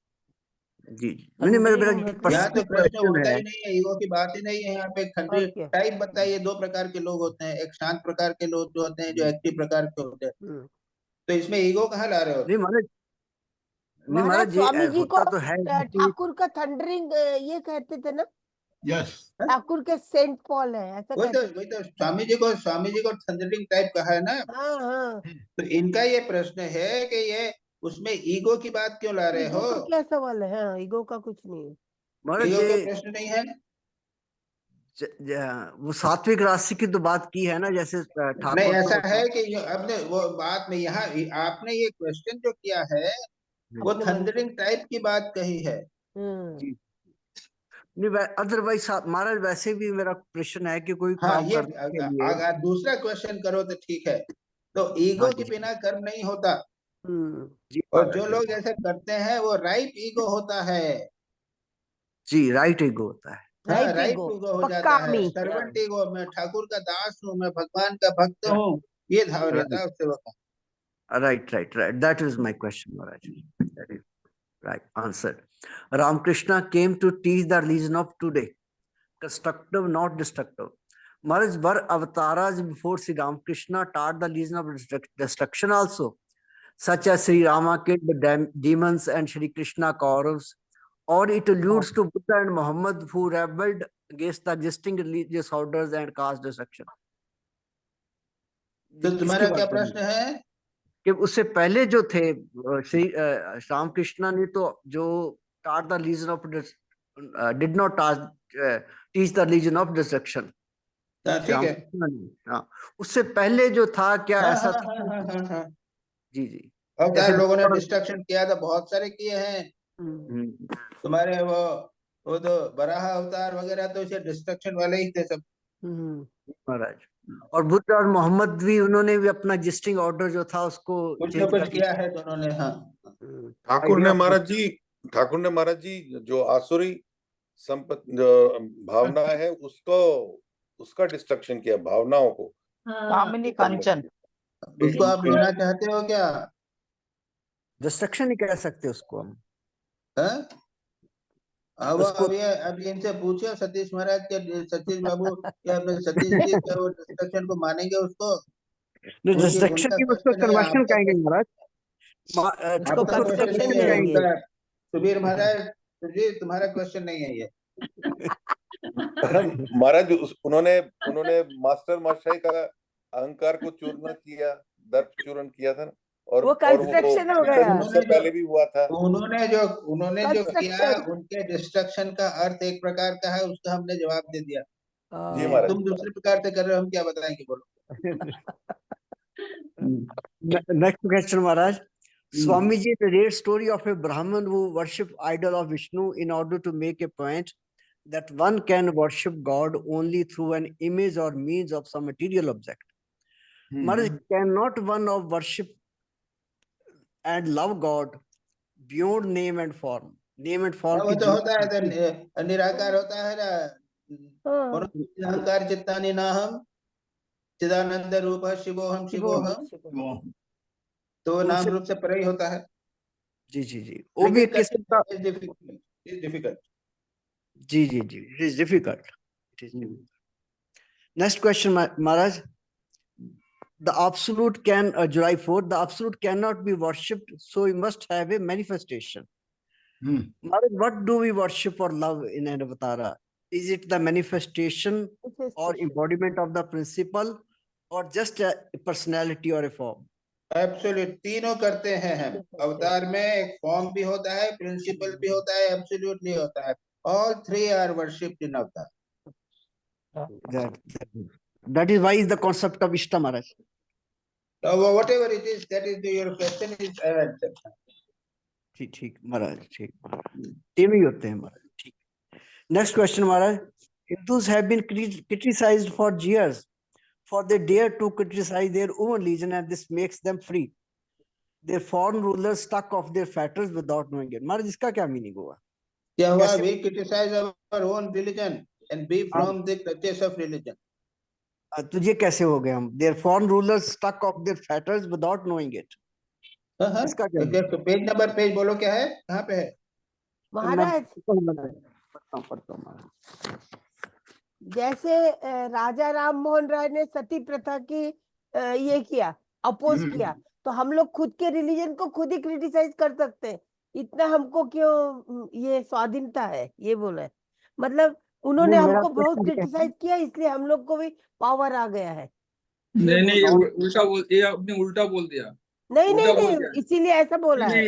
जी जी, मैंने मेरा थंडरिंग में तो यहाँ तो पर्सनल प्रश्न क्वेश्चन उठता है। ही नहीं है, ईगो की बात ही नहीं है यहाँ पे। और खंडरी क्या। टाइप बताइए, दो प्रकार के लोग होते हैं, एक शांत प्रकार के लोग जो होते हैं, जो एक्टिव प्रकार के होते हैं। हम्म। तो इसमें ईगो कहाँ ला रहे हो? नहीं महाराज, नहीं महाराज महाराज, ये स्वामी जी को होता तो है कि ठाकुर का थंडरिंग ये कहते थे ना, Yes. ठाकुर के सेंट पॉल है, ऐसा कहते। वही तो स्वामी जी को थंडरिंग टाइप कहा है ना। हाँ हाँ, तो इनका ये प्रश्न है कि ये उसमें ईगो की बात क्यों ला रहे ईगो हो? का क्या सवाल है? हाँ, ईगो का कुछ नहीं है। महाराज ईगो का ये प्रश्न नहीं है। वो सात्विक राशि की तो बात की है ना, जैसे नहीं, ठाकुर ऐसा तो है कि आपने वो बात में यहाँ आपने ये क्वेश्चन जो किया है वो अपने मन से। थंडरिंग टाइप की बात कही है। जी नहीं, अदरवाइज महाराज वैसे भी मेरा प्रश्न है कि कोई हाँ, काम ये करने के लिए। अगर दूसरा क्वेश्चन करो तो ठीक है। तो ईगो हाँ के जी बिना कर्म नहीं होता, जी और जो महाराज, लोग ऐसे करते हैं वो राइट ईगो होता है। जी राइट ईगो होता है। हाँ, राइट राइट ईगो, ईगो हो जाता है। पक्कामी। सर्वेंट ईगो, मैं ठाकुर का दास हूँ, मैं भगवान का भक्त हूँ, ये भाव रहता है उससे वक्त। Right. That is my question, Maharaj. That is right answer. Ramakrishna came to teach the religion of today, constructive, not destructive. Maharaj, were avatars before Sri Ramakrishna taught the religion of destruction also, such as Sri Rama killed the demons and Sri Krishna Kauravas, or it alludes to Buddha and Muhammad who rebelled against the existing religious orders and caused destruction. तो तुम्हारा क्या प्रश्न है? कि उससे पहले जो थे श्री राम कृष्णा ने तो जो taught the religion of did not teach the religion of destruction. ठीक है। हाँ, उससे पहले जो था क्या हाँ ऐसा हाँ था? हाँ हाँ हाँ हाँ। जी जी, अवतार जैसे लोगों ने डिस्ट्रक्शन किया था, बहुत सारे किए हैं। तुम्हारे वो तो बराह अवतार वगैरह तो इसे डिस्ट्रक्शन वाले ही थे सब। महाराज, और बुद्ध और मोहम्मद भी, उन्होंने भी अपना एग्जिस्टिंग ऑर्डर जो था उसको कुछ न चेंज कुछ कर किया है दोनों ने। हाँ, ठाकुर ने महाराज जी जो आसुरी जो भावना है उसका डिस्ट्रक्शन किया, भावनाओं को। कामिनी कांचन, उसको आप लेना चाहते हो क्या? डिस्ट्रक्शन ही कह सकते उसको हम। अब अभी इनसे पूछो सतीश महाराज के, सतीश बाबू या सतीश जी के, वो डिस्ट्रक्शन को मानेंगे उसको? डिस्ट्रक्शन की उसको कन्वर्शन कहेंगे महाराज, उसको आपका क्वेश्चन नहीं है, कहेंगे। उनका सुबीर महाराज जी, तुम्हारा क्वेश्चन नहीं है ये। महाराज उन्होंने मास्टर महाशय का अहंकार को चूर्ण किया, दर्प चूर्ण किया था, और वो कंस्ट्रक्शन हो गया। उससे पहले भी हुआ था। उन्होंने जो किया, उनके डिस्ट्रक्शन का अर्थ एक प्रकार का है, उसका हमने जवाब दे दिया। जी महाराज, तुम दूसरे प्रकार से कर रहे हो, हम क्या बताएंगे, बोलो। Next question, Maharaj. Swamiji narrates story of a Brahmin who worship idol of Vishnu in order to make a point that one can worship God only through an image or means of some material object. Maharaj, cannot one of worship and love God beyond name and form? Name and form वो की तो होता है, तो निराकार होता है ना। अहंकार चित्तानि नाहम चिदानंद रूप शिवोहम शिवोहम, तो नाम रूप से परे ही होता है। जी जी जी, वो भी एक किस्म का डिफिकल्ट। जी जी जी, it is difficult. Next question, Maharaj. The absolute July 4th, the absolute cannot be worshipped, so we must have a manifestation. Maharaj, what do we worship or love in an avatara? Is it the manifestation or embodiment of the principle, or just a personality or a form? Absolute तीनों करते हैं हम। अवतार में एक form भी होता है, प्रिंसिपल भी होता है, एब्सोल्यूट नहीं होता है। All three are worshipped in avatar. That is why is the concept of Ishta, Maharaj. Whatever it is, that is your question is answered. ठीक महाराज, ठीक तीन ही होते हैं महाराज, ठीक। Next question, Maharaj. Hindus have been criticized for years for they dare to criticize their own religion, and this makes them free. their foreign rulers stuck off their fetters without knowing it. महाराज इसका क्या meaning हुआ? क्या हुआ? कैसे? We criticize our own religion and be from the clutches of religion. तो ये कैसे हो गए हम? Their foreign rulers stuck off their fetters without knowing it. इसका क्या? पेज नंबर पेज बोलो क्या है, कहाँ पे है? महाराज पढ़ता हूँ महाराज। जैसे राजा राम मोहन राय ने सती प्रथा की ये किया, अपोज किया, तो हम लोग खुद के रिलीजन को खुद ही क्रिटिसाइज कर सकते हैं। इतना हमको क्यों ये स्वाधीनता है, ये बोला है। मतलब उन्होंने हमको बहुत क्रिटिसाइज किया, इसलिए हम लोग को भी पावर आ गया है। नहीं उल्टा बोल, ये आपने उल्टा बोल दिया। नहीं, इसीलिए ऐसा बोला है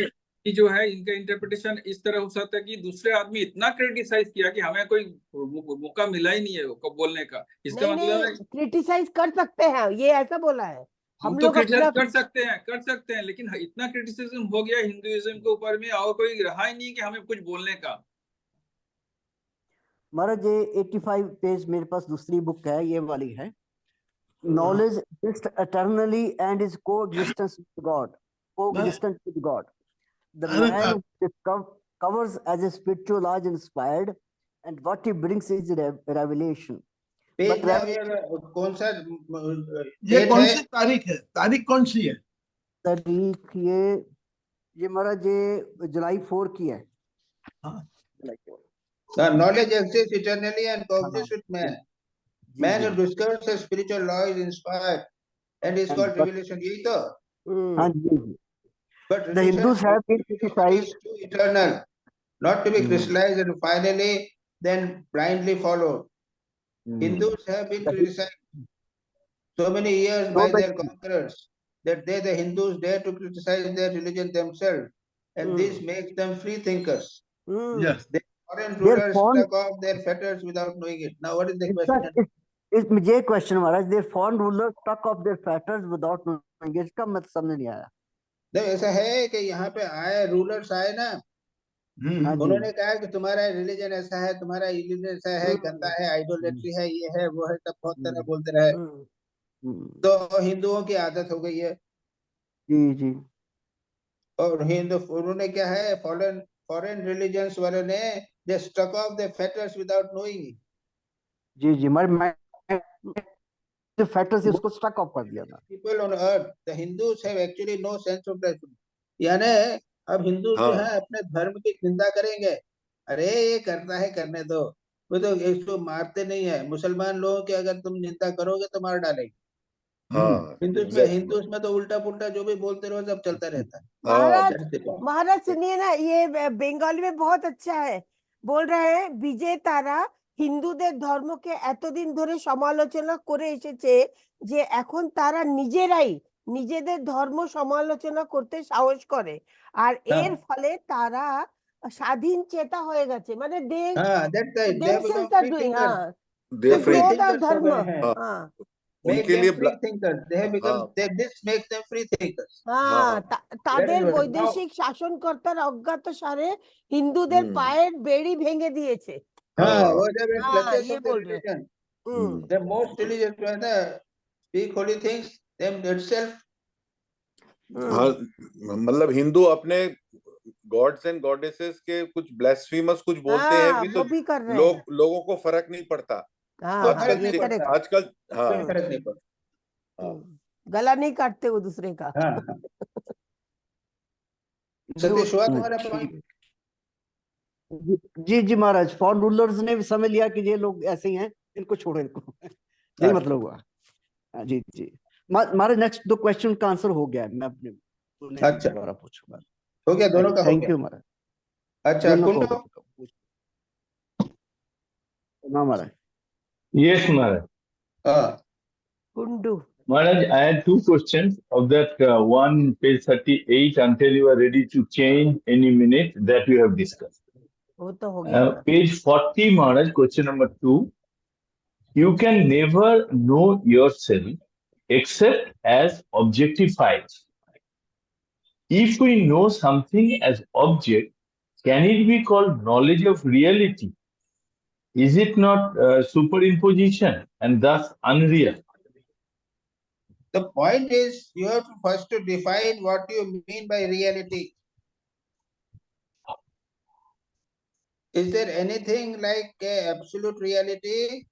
कि जो है इनका इंटरप्रिटेशन इस तरह हो सकता है कि दूसरे आदमी इतना क्रिटिसाइज किया कि हमें कोई मौका मिला ही नहीं है बोलने का। इसका मतलब है क्रिटिसाइज कर सकते हैं, ये ऐसा बोला है। हम तो क्रिटिसाइज कर सकते हैं, लेकिन इतना क्रिटिसिज्म हो गया हिंदुइज्म के ऊपर में, और कोई रहा ही नहीं कि हमें कुछ बोलने का। महाराज ये 85 पेज मेरे पास दूसरी बुक है, ये वाली है। Knowledge exists eternally and is coexistence with God. Coexistence with God. The man covers as a spiritual large inspired, and what he brings is revelation. कौन सा ये कौन सी तारीख है? तारीख कौन सी है? तारीख ये महाराज ये जुलाई 4 की है। Knowledge exists eternally and coexists with man. Man who discovers a spiritual law is inspired and is called revelation. यही तो? हाँ जी। But the Hindus have been criticized eternal, not to be crystallized and finally then blindly followed. Hindus have been criticized so many years by their conquerors that they, the Hindus, dare to criticize their religion themselves, and this makes them free thinkers. Yes. The foreign rulers stuck off their fetters without knowing it. Now, what is the question? ये question Maharaj, their foreign rulers stuck off their fetters without knowing it, इसका मतलब समझ नहीं आया। तो ऐसा है कि यहाँ पे आए रूलर्स आए ना, उन्होंने कहा कि तुम्हारा रिलीजन ऐसा है, तुम्हारा रिलीजन ऐसा है, गंदा है, आइडोलेट्री है, ये है, वो है, सब बहुत तरह बोलते रहे। तो हिंदुओं की आदत हो गई है। जी। और हिंदू उन्होंने क्या है, फॉरेन रिलीजन्स वालों ने they struck off their fetters without knowing it. जी मैं fetters से उसको stuck off कर दिया था। People on earth, the Hindus have actually no sense of truth. यानी अब हिंदू जो है अपने धर्म की निंदा करेंगे, अरे ये करता है करने दो, वो तो इसको मारते नहीं है। मुसलमान लोगों की अगर तुम निंदा करोगे तो मार डालेंगे। हिंदुओं में तो उल्टा पुल्टा जो भी बोलते रहो सब चलता रहता है। महाराज सुनिए ना, ये बंगाली में बहुत अच्छा है, बोल रहे हैं विजय तारा হিন্দুদের ধর্মকে এতদিন ধরে সমালোচনা করে এসেছে যে এখন তারা নিজেদের ধর্ম সমালোচনা করতে সাহস করে, আর এর ফলে তারা স্বাধীন চেতা হয়ে গেছে। মানে ধর্ম তাদের বৈদেশিক শাসনকর্তার অজ্ঞাত সারে হিন্দুদের পায়ের বেড়ি ভেঙে দিয়েছে। ये बोल रहे हैं। The most religious speak holy things them itself. मतलब हिंदू अपने गॉड्स एंड गॉडेसेस के कुछ ब्लास्फेमस कुछ बोलते हैं भी, तो लोगों को फर्क नहीं पड़ता। आजकल फर्क नहीं पड़ता, गला नहीं काटते वो दूसरे का। सतीश हुआ तुम्हारा पॉइंट? जी महाराज, फॉरेन रूलर्स ने भी समझ लिया कि ये लोग ऐसे ही हैं, इनको छोड़ो, इनको यही मतलब हुआ। जी महाराज नेक्स्ट 2 क्वेश्चन का आंसर हो गया है, मैं अपने दोबारा पूछूंगा। हो गया दोनों का? थैंक यू महाराज। अच्छा कुंडू ना महाराज? Yes Maharaj. Kundu Maharaj, I had 2 questions of that one page 38 until you are ready to change any minute that we have discussed. वो तो हो गया। Page 40 Maharaj, question number 2. You can never know yourself except as objectified. If we know something as object, can it be called knowledge of reality? Is it not superimposition and thus unreal? The point is, you have to first to define what you mean by reality. Is there anything like absolute reality?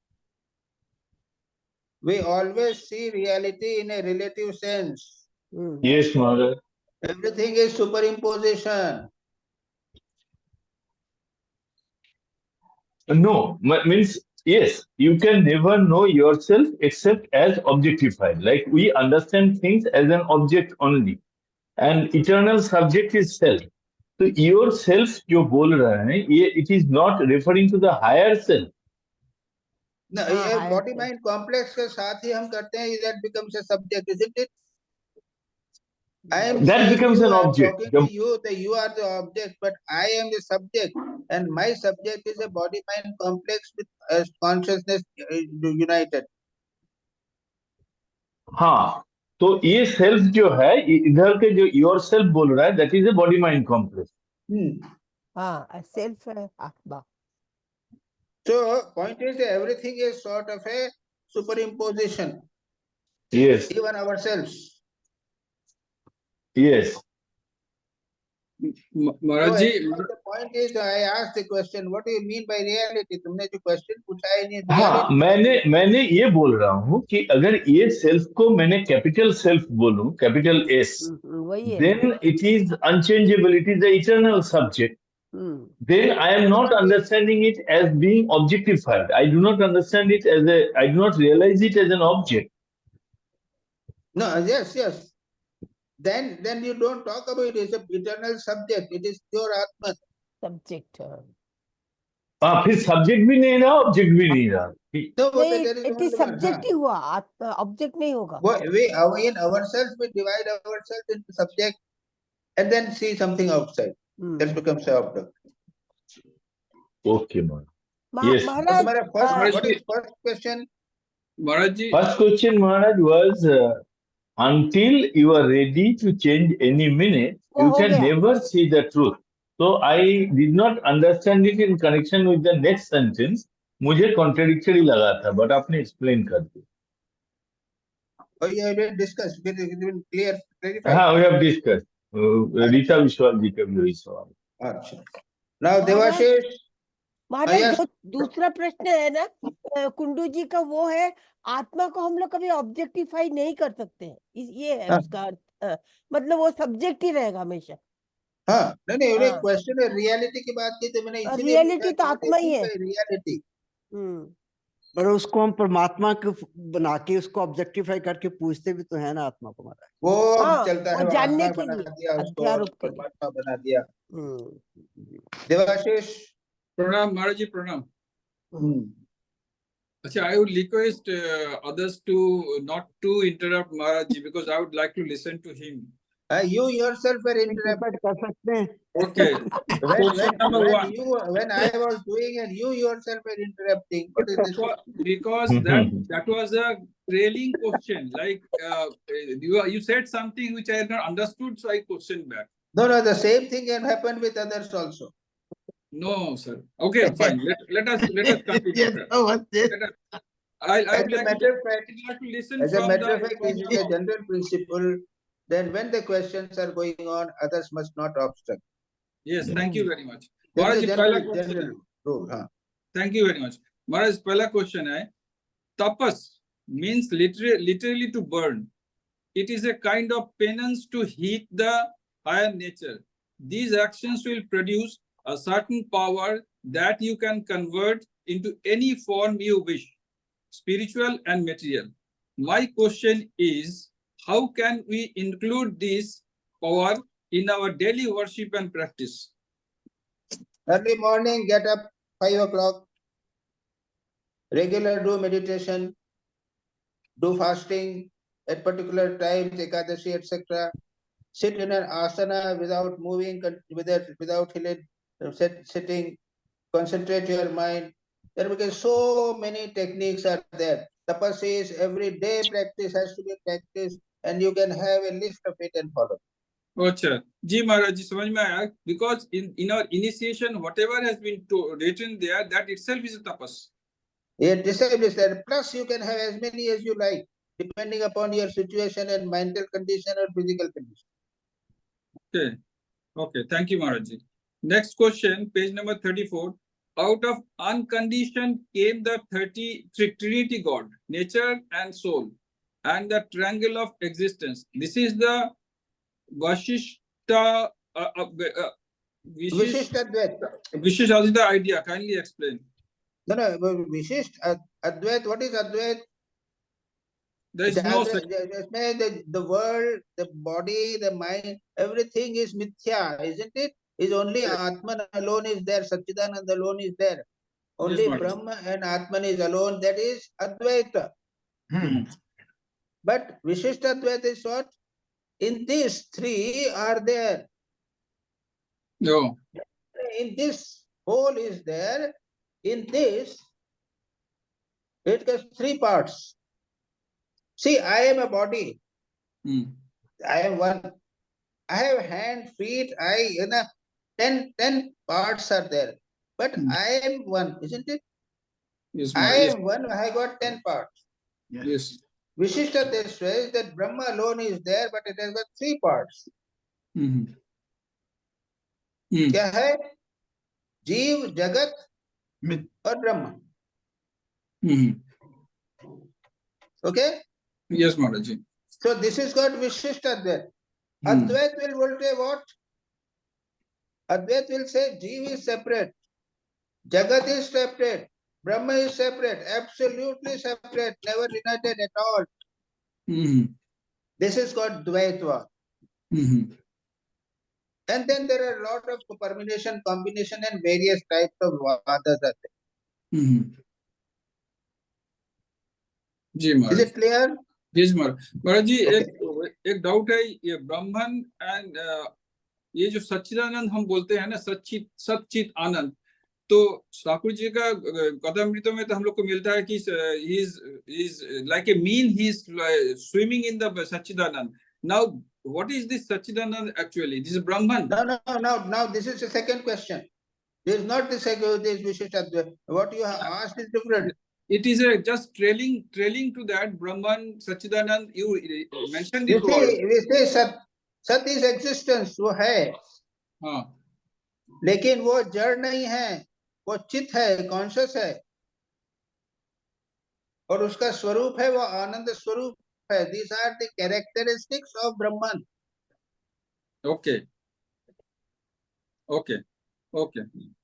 We always see reality in a relative sense. Yes, Maharaj. Everything is superimposition. No, means yes, you can never know yourself except as objectified. Like we understand things as an object only, and eternal subject is self. So your self जो बोल रहा है, it is not referring to the higher self. No, ये body mind complex के साथ ही हम करते हैं. That becomes a subject, isn't it? I am That becomes an object. talking to you, that you are the object, but I am the subject, and my subject is a body mind complex with consciousness united. हाँ, तो ये self जो है, इधर के जो yourself बोल रहा है, that is a body mind complex. हाँ, self है आत्मा. So point is that everything is sort of a superimposition. Yes. Even ourselves. Yes. Maharaj ji, the point is, I asked the question, what do you mean by reality? तुमने जो question पूछा है नहीं. हाँ, मैंने ये बोल रहा हूँ कि अगर ये सेल्फ को मैंने कैपिटल सेल्फ बोलूं, capital S, then it is unchangeable. It is the eternal subject. Then I am not understanding it as being objectified. I do not understand it as a. I do not realize it as an object. No, yes. Then you don't talk about it as an eternal subject. It is pure Atma. Subject. फिर subject भी नहीं रहा, object भी नहीं रहा. नहीं, it is subject ही हुआ, object नहीं होगा. We in ourselves we divide ourselves into subject and then see something outside. That becomes the object. Okay, man. Yes. Maharaj, what is first question? Maharaj ji. First question, Maharaj, was until you are ready to change any minute, you can never see the truth. So I did not understand it in connection with the next sentence. मुझे contradictory लगा था, but आपने explain कर दिया. Oh, you have discussed. Been clear. हाँ, we have discussed. Rita Vishwal जी का भी वही सवाल. अच्छा. Now Devashish. महाराज जो दूसरा प्रश्न है ना कुंडू जी का, वो है आत्मा को हम लोग कभी ऑब्जेक्टिफाई नहीं कर सकते हैं. ये है उसका अर्थ. मतलब वो सब्जेक्ट ही रहेगा हमेशा. हाँ, नहीं क्वेश्चन है रियलिटी की बात की, तो मैंने इसीलिए रियलिटी तो आत्मा ही है. रियलिटी. पर उसको हम परमात्मा को बना के उसको ऑब्जेक्टिफाई करके पूछते भी तो है ना आत्मा को. महाराज वो चलता है, जानने के लिए अध्यारोप के परमात्मा बना दिया. Debashish. Pranam, Maharaj ji, Pranam. Achha, I would request others to not to interrupt Maharaj ji because I would like to listen to him. You yourself were interrupted. Okay. When I was doing and you yourself were interrupting. What is this? Because that was a trailing question. Like you said something which I had not understood, so I questioned back. No, the same thing can happen with others also. No, sir. Okay, fine. Let us continue. As a matter of fact, this is a general principle. Then when the questions are going on, others must not obstruct. Yes, thank you very much. Maharaj, general rule. Thank you very much. Maharaj, pehla question hai. Tapas means literally to burn. It is a kind of penance to heat the higher nature. These actions will produce a certain power that you can convert into any form you wish, spiritual and material. My question is, how can we include this power in our daily worship and practice? Early morning, get up 5 o'clock. Regular do meditation, do fasting at particular times, Ekadashi, etc. Sit in an asana without moving, without sitting, concentrate your mind. There are so many techniques are there. Tapasya is everyday practice, has to be practiced, and you can have a list of it and follow. Acha. Ji Maharaj ji, samajh mein aaya, because in our initiation, whatever has been written there, that itself is a tapas. It established that. Plus, you can have as many as you like. depending upon your situation and mental condition or physical condition. Okay. Okay. Thank you, Maharaj. Next question, page number 34. Out of unconditioned came the Trinity God, nature and soul, and the triangle of existence. This is the Vashishta. Vishishtadvait. Vishishtadvaita idea. Kindly explain. No, Vishisht Advait. What is Advait? There is no such. The world, the body, the mind, everything is mithya, isn't it? Is only Atman alone is there, Satchidanand alone is there. Only Yes, Brahma and Atman is alone, that is Advaita. But Vishishtadvaita is what? In these three are there. No. In this whole is there. In this, it has three parts. See, I am a body. I am one. I have hand, feet, eye, 10 parts are there. But I am one, isn't it? Yes, I yes. am one, I got 10 parts. Yes. Vishishta says that Brahma alone is there, but it has got 3 parts. क्या है? जीव, जगत और Brahma. Okay? Yes, Maharaj. So this is called Vishishta Advait. Advait will say what? Advait will say Jeev is separate, Jagat is separate, Brahma is separate, absolutely separate, never united at all. This is called Dvaitva. And then there are a lot of permutation, combination and various types of vadas are there. Ji Maharaj. Is it clear? Yes, महाराज जी. एक doubt है, ये ब्रह्मन and ये जो सच्चिदानंद हम बोलते हैं ना, सच्चित आनंद, तो ठाकुर जी का कथामृतों में तो हम लोग को मिलता है कि he is like a mean, he is swimming in the Satchidanand. Now what is this Satchidanand actually? This is Brahman. No, this is the second question. This is not the second, this Vishishtadvaita. What you have asked is different. It is just trailing to that Brahman, Satchidanand. You mentioned this word. We say Sat is existence, वो है. हाँ. लेकिन वो जड़ नहीं है, वो चित है, कॉन्शियस है, और उसका स्वरूप है वो आनंद स्वरूप है. These are the characteristics of Brahman. Okay.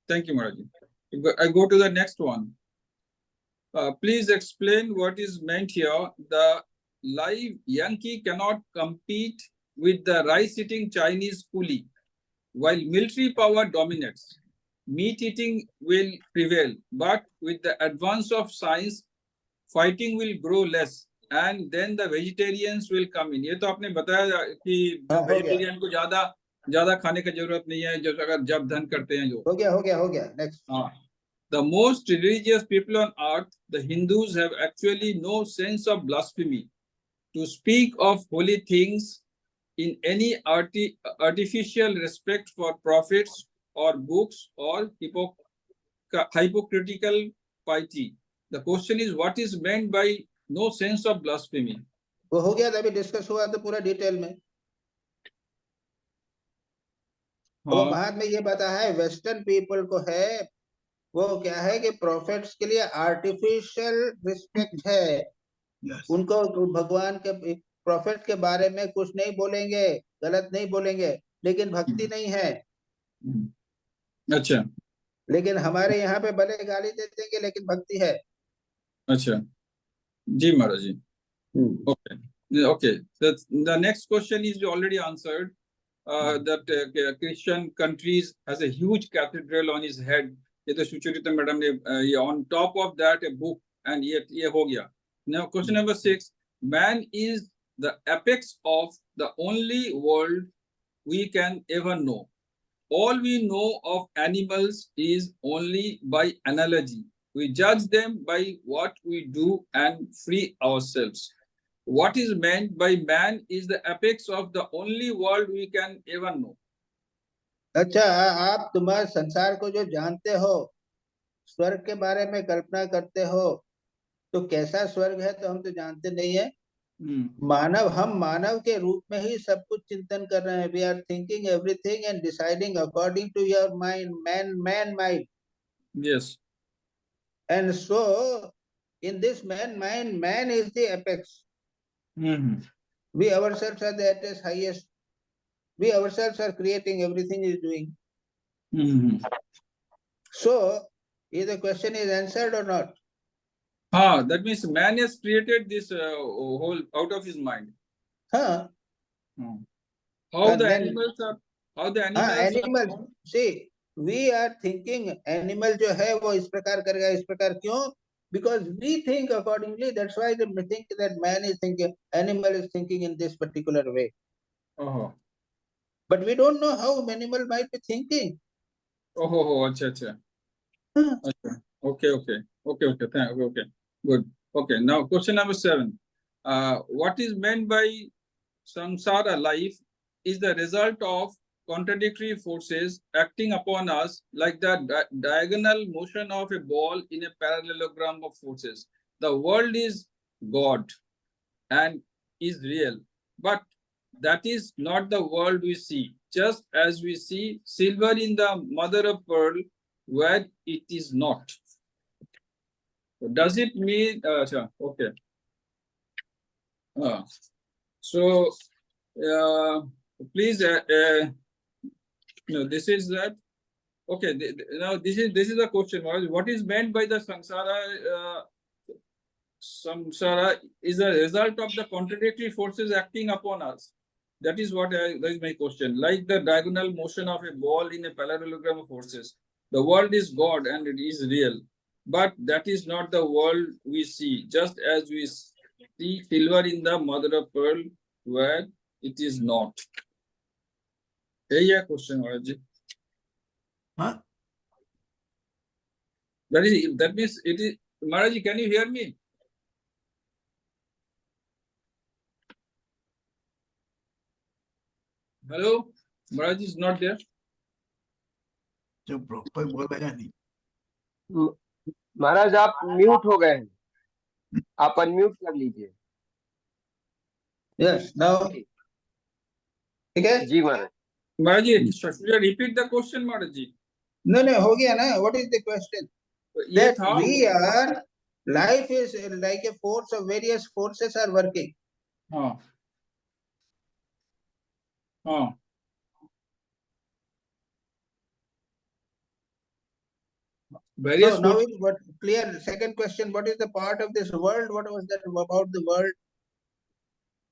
Thank you, Maharaj. I go to the next one. Please explain what is meant here. The live Yankee cannot compete with the rice-eating Chinese coolie, while military power dominates. Meat eating will prevail, but with the advance of science, fighting will grow less, and then the vegetarians will come in. ये तो आपने बताया कि vegetarian को ज़्यादा खाने की जरूरत नहीं है, जो अगर जब धन करते हैं जो. हो गया. Next. The most religious people on earth, the Hindus, have actually no sense of blasphemy. To speak of holy things in any artificial respect for prophets or books or hypocritical piety. The question is, what is meant by no sense of blasphemy? वो हो गया, अभी discuss हुआ तो पूरा detail में. वो बाद में ये बता है वेस्टर्न पीपल को है, वो क्या है कि प्रॉफिट्स के लिए आर्टिफिशियल रिस्पेक्ट है. उनको भगवान के प्रॉफिट के बारे में कुछ नहीं बोलेंगे, गलत नहीं बोलेंगे, लेकिन भक्ति नहीं है. अच्छा. लेकिन हमारे यहाँ पे भले गाली दे देंगे, लेकिन भक्ति है. अच्छा जी महाराज जी. Okay. The next question is already answered. That Christian countries has a huge cathedral on his head. ये तो सुचरिता मैडम ने on top of that a book, and ये हो गया. Now question number 6. Man is the apex of the only world we can ever know. All we know of animals is only by analogy. We judge them by what we do and free ourselves. What is meant by man is the apex of the only world we can ever know. अच्छा, आप तुम्हारे संसार को जो जानते हो, स्वर्ग के बारे में कल्पना करते हो, तो कैसा स्वर्ग है तो हम तो जानते नहीं है. हम मानव के रूप में ही सब कुछ चिंतन कर रहे हैं. We are thinking everything and deciding according to your mind, man mind. Yes. And so, in this man mind, man is the apex. We ourselves are the highest. We ourselves are creating, everything is doing. So, is the question is answered or not? That means man has created this whole out of his mind. Huh? How the then- animals are? How the animals? Animals. See, we are thinking animal जो है वो इस प्रकार करेगा, इस प्रकार क्यों? Because we think accordingly. That's why we think that man is thinking, animal is thinking in this particular way. But we don't know how animal might be thinking. Acha. Okay. Thank you. Okay. Good. Okay. Now, question number 7. What is meant by samsara life is the result of contradictory forces acting upon us like the diagonal motion of a ball in a parallelogram of forces. The world is God and is real, but that is not the world we see, just as we see silver in the mother of pearl where it is not. Does it mean, okay. So, please, no, this is that. Okay, now this is the question. What is meant by the samsara? Samsara is a result of the contradictory forces acting upon us. That is that is my question. Like the diagonal motion of a ball in a parallelogram of forces. The world is God and it is real, but that is not the world we see, just as we see silver in the mother of pearl where it is not. Hey, question, Maharaj. Huh? That means it is. Maharaj, can you hear me? Hello, Maharaj is not there. चुप रहो, कोई बोलेगा नहीं. महाराज आप mute हो गए हैं, आप अनम्यूट कर लीजिए. Yes, now. Okay? Ji Maharaj. Maharaj ji, should you repeat the question, Maharaj ji? No, हो गया ना. What is the question? That we are, life is like a force of various forces are working. Various so now it's what clear. Second question: what is the part of this world? What was that about the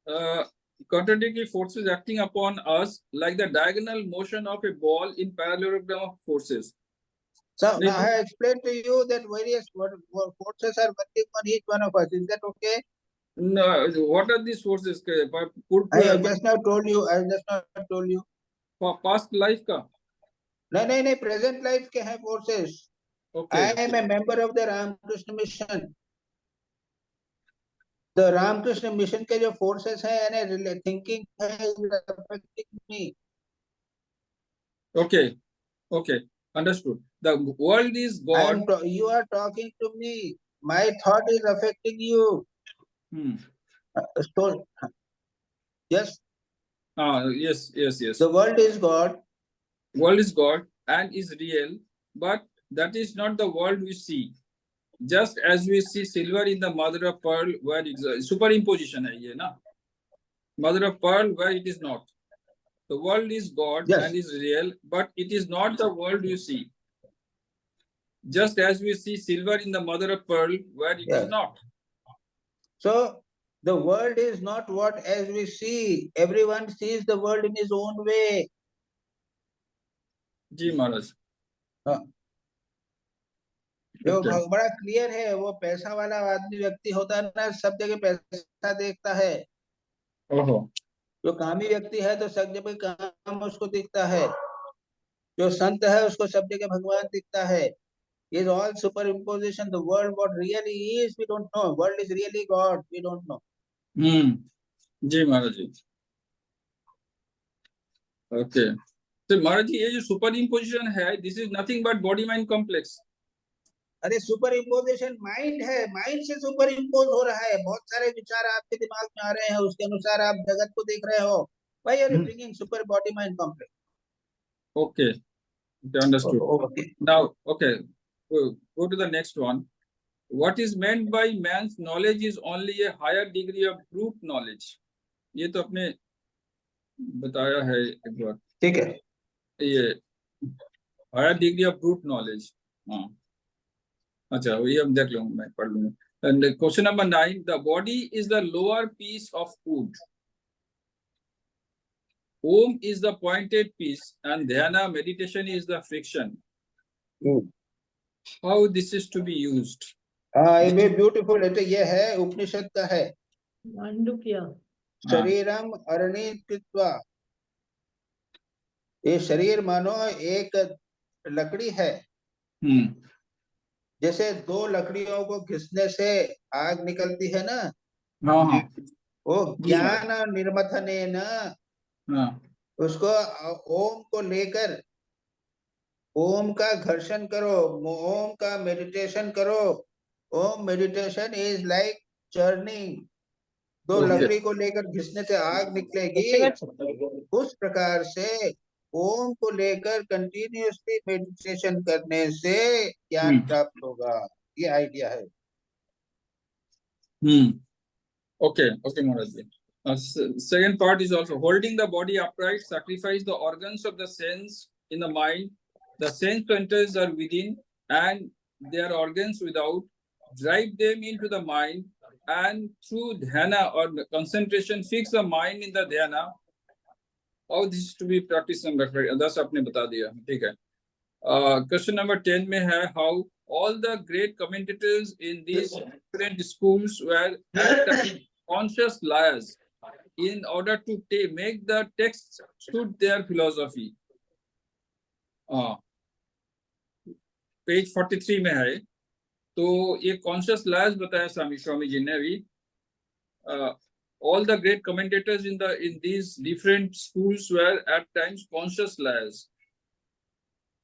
world? Contradictory forces acting upon us like the diagonal motion of a ball in parallelogram of forces. So now I explained to you that various forces are working on each one of us. Is that okay? No, what are these forces? I just now told you. For past life ka? No, present life के हैं forces. Okay. I am a member of the Ramakrishna Mission. The Ramakrishna Mission के जो forces हैं, यानी thinking है, affecting me. Okay. Understood. The world is God. You are talking to me. My thought is affecting you. So, yes. Yes. The world is God. World is God and is real, but that is not the world we see. Just as we see silver in the mother of pearl where it is superimposition hai ye na. Mother of pearl where it is not. The world is God and is real, but it is not the world you see. Just as we see silver in the mother of pearl where it is not. So the world is not what as we see. Everyone sees the world in his own way. जी महाराज. जो बड़ा clear है, वो पैसा वाला आदमी व्यक्ति होता है ना, सब जगह पैसा देखता है. जो कामी व्यक्ति है तो सब जगह काम उसको दिखता है. जो संत है उसको सब जगह भगवान दिखता है. Is all superimposition. The world what really is we don't know. World is really God, we don't know. जी महाराज जी. Okay. So Maharaj ji, ये जो सुपर इम्पोजिशन है, this is nothing but body mind complex. अरे super imposition mind है, mind से super impose हो रहा है, बहुत सारे विचार आपके दिमाग में आ रहे हैं, उसके अनुसार आप जगत को देख रहे हो। Why are you bringing super body mind complex? Okay, okay, understood. Okay. Now, okay, go to the next one. What is meant by man's knowledge is only a higher degree of brute knowledge. ये तो आपने बताया है एक बार। ठीक है। ये higher degree of brute knowledge. हाँ, अच्छा, ये हम देख लूँगा, मैं पढ़ लूँगा। And question number 9, the body is the lower piece of wood. Om is the pointed piece and dhyana meditation is the friction. How this is to be used? ये ब्यूटीफुल है, तो ये है उपनिषद का है। मांडुक्य। शरीरम अरणित्वा, ये शरीर मानो एक लकड़ी है। जैसे दो लकड़ियों को घिसने से आग निकलती है ना, वो ज्ञान निर्मथने न, उसको ओम को लेकर ओम का घर्षण करो, ओम का मेडिटेशन करो। ओम मेडिटेशन इज लाइक चर्निंग, दो लकड़ी को लेकर घिसने से आग निकलेगी, उस प्रकार से ओम को लेकर कंटिन्यूअसली मेडिटेशन करने से ज्ञान प्राप्त होगा। ये आइडिया है। Okay, okay, Maharaj. Second part is also holding the body upright, sacrifice the organs of the sense in the mind. The sense centers are within and their organs without. Drive them into the mind and through dhyana or concentration fix the mind in the dhyana. How this is to be practiced and practiced. That's आपने बता दिया, ठीक है। Question number 10 में है how all the great commentators in these different schools were conscious liars in order to make the text suit their philosophy. Page 43 में है, तो ये conscious liars बताया स्वामी जी ने अभी। All the great commentators in these different schools were at times conscious liars.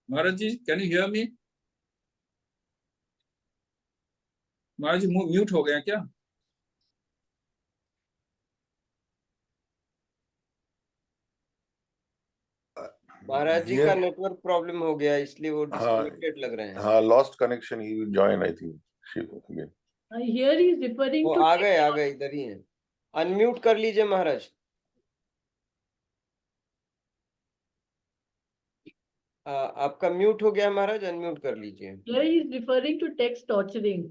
Maharaj ji, can you hear me? Maharaj ji mute हो गया क्या? महाराज जी का नेटवर्क प्रॉब्लम हो गया, इसलिए वो डिस्कनेक्टेड लग रहे हैं। हाँ, lost connection, he will join I think again. Here he is referring वो to आ गए इधर ही हैं। अनम्यूट कर लीजिए महाराज। आपका म्यूट हो गया महाराज, अनम्यूट कर लीजिए। Here he is referring to text torturing.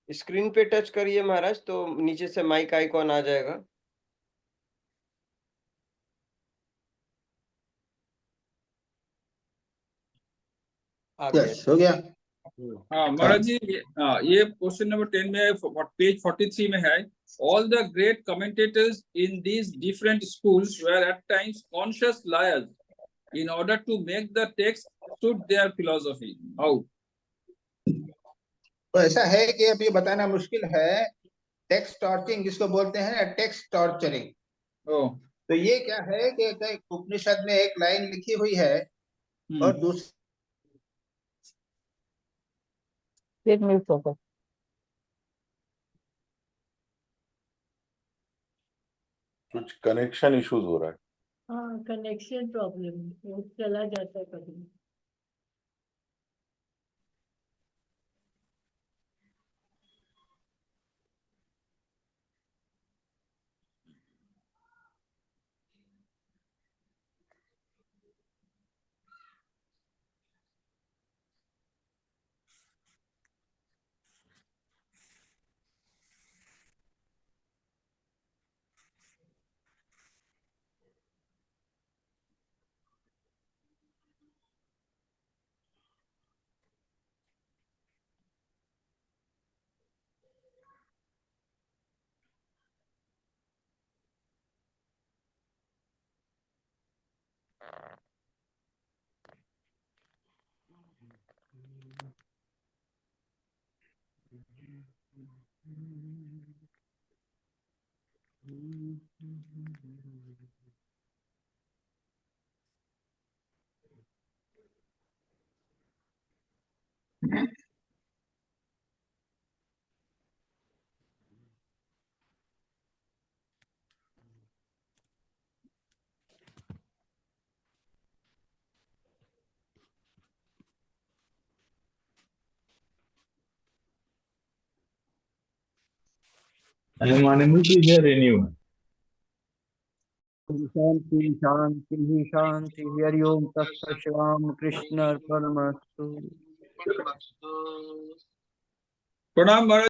Screen पे टच करिए महाराज, तो नीचे से माइक आइकॉन आ जाएगा। यस, हो गया। हाँ महाराज जी, ये क्वेश्चन नंबर 10 में है, पेज 43 में है। All the great commentators in these different schools were at times conscious liars in order to make the text suit their philosophy. How? तो ऐसा है कि अब ये बताना मुश्किल है। टेक्स्ट टॉर्चरिंग जिसको बोलते हैं ना, टेक्स्ट टॉर्चरिंग। तो ये क्या है कि उपनिषद में एक लाइन लिखी हुई है और दूसरी कुछ कनेक्शन इश्यूज हो रहा है। हाँ, कनेक्शन प्रॉब्लम, वो चला जाता है कभी। I am unable to hear anyone. Shanti, Shanti, Shanti. Hari Om Tat Sat. Shri Ram Krishna Paramastu. Pranam Maharaj.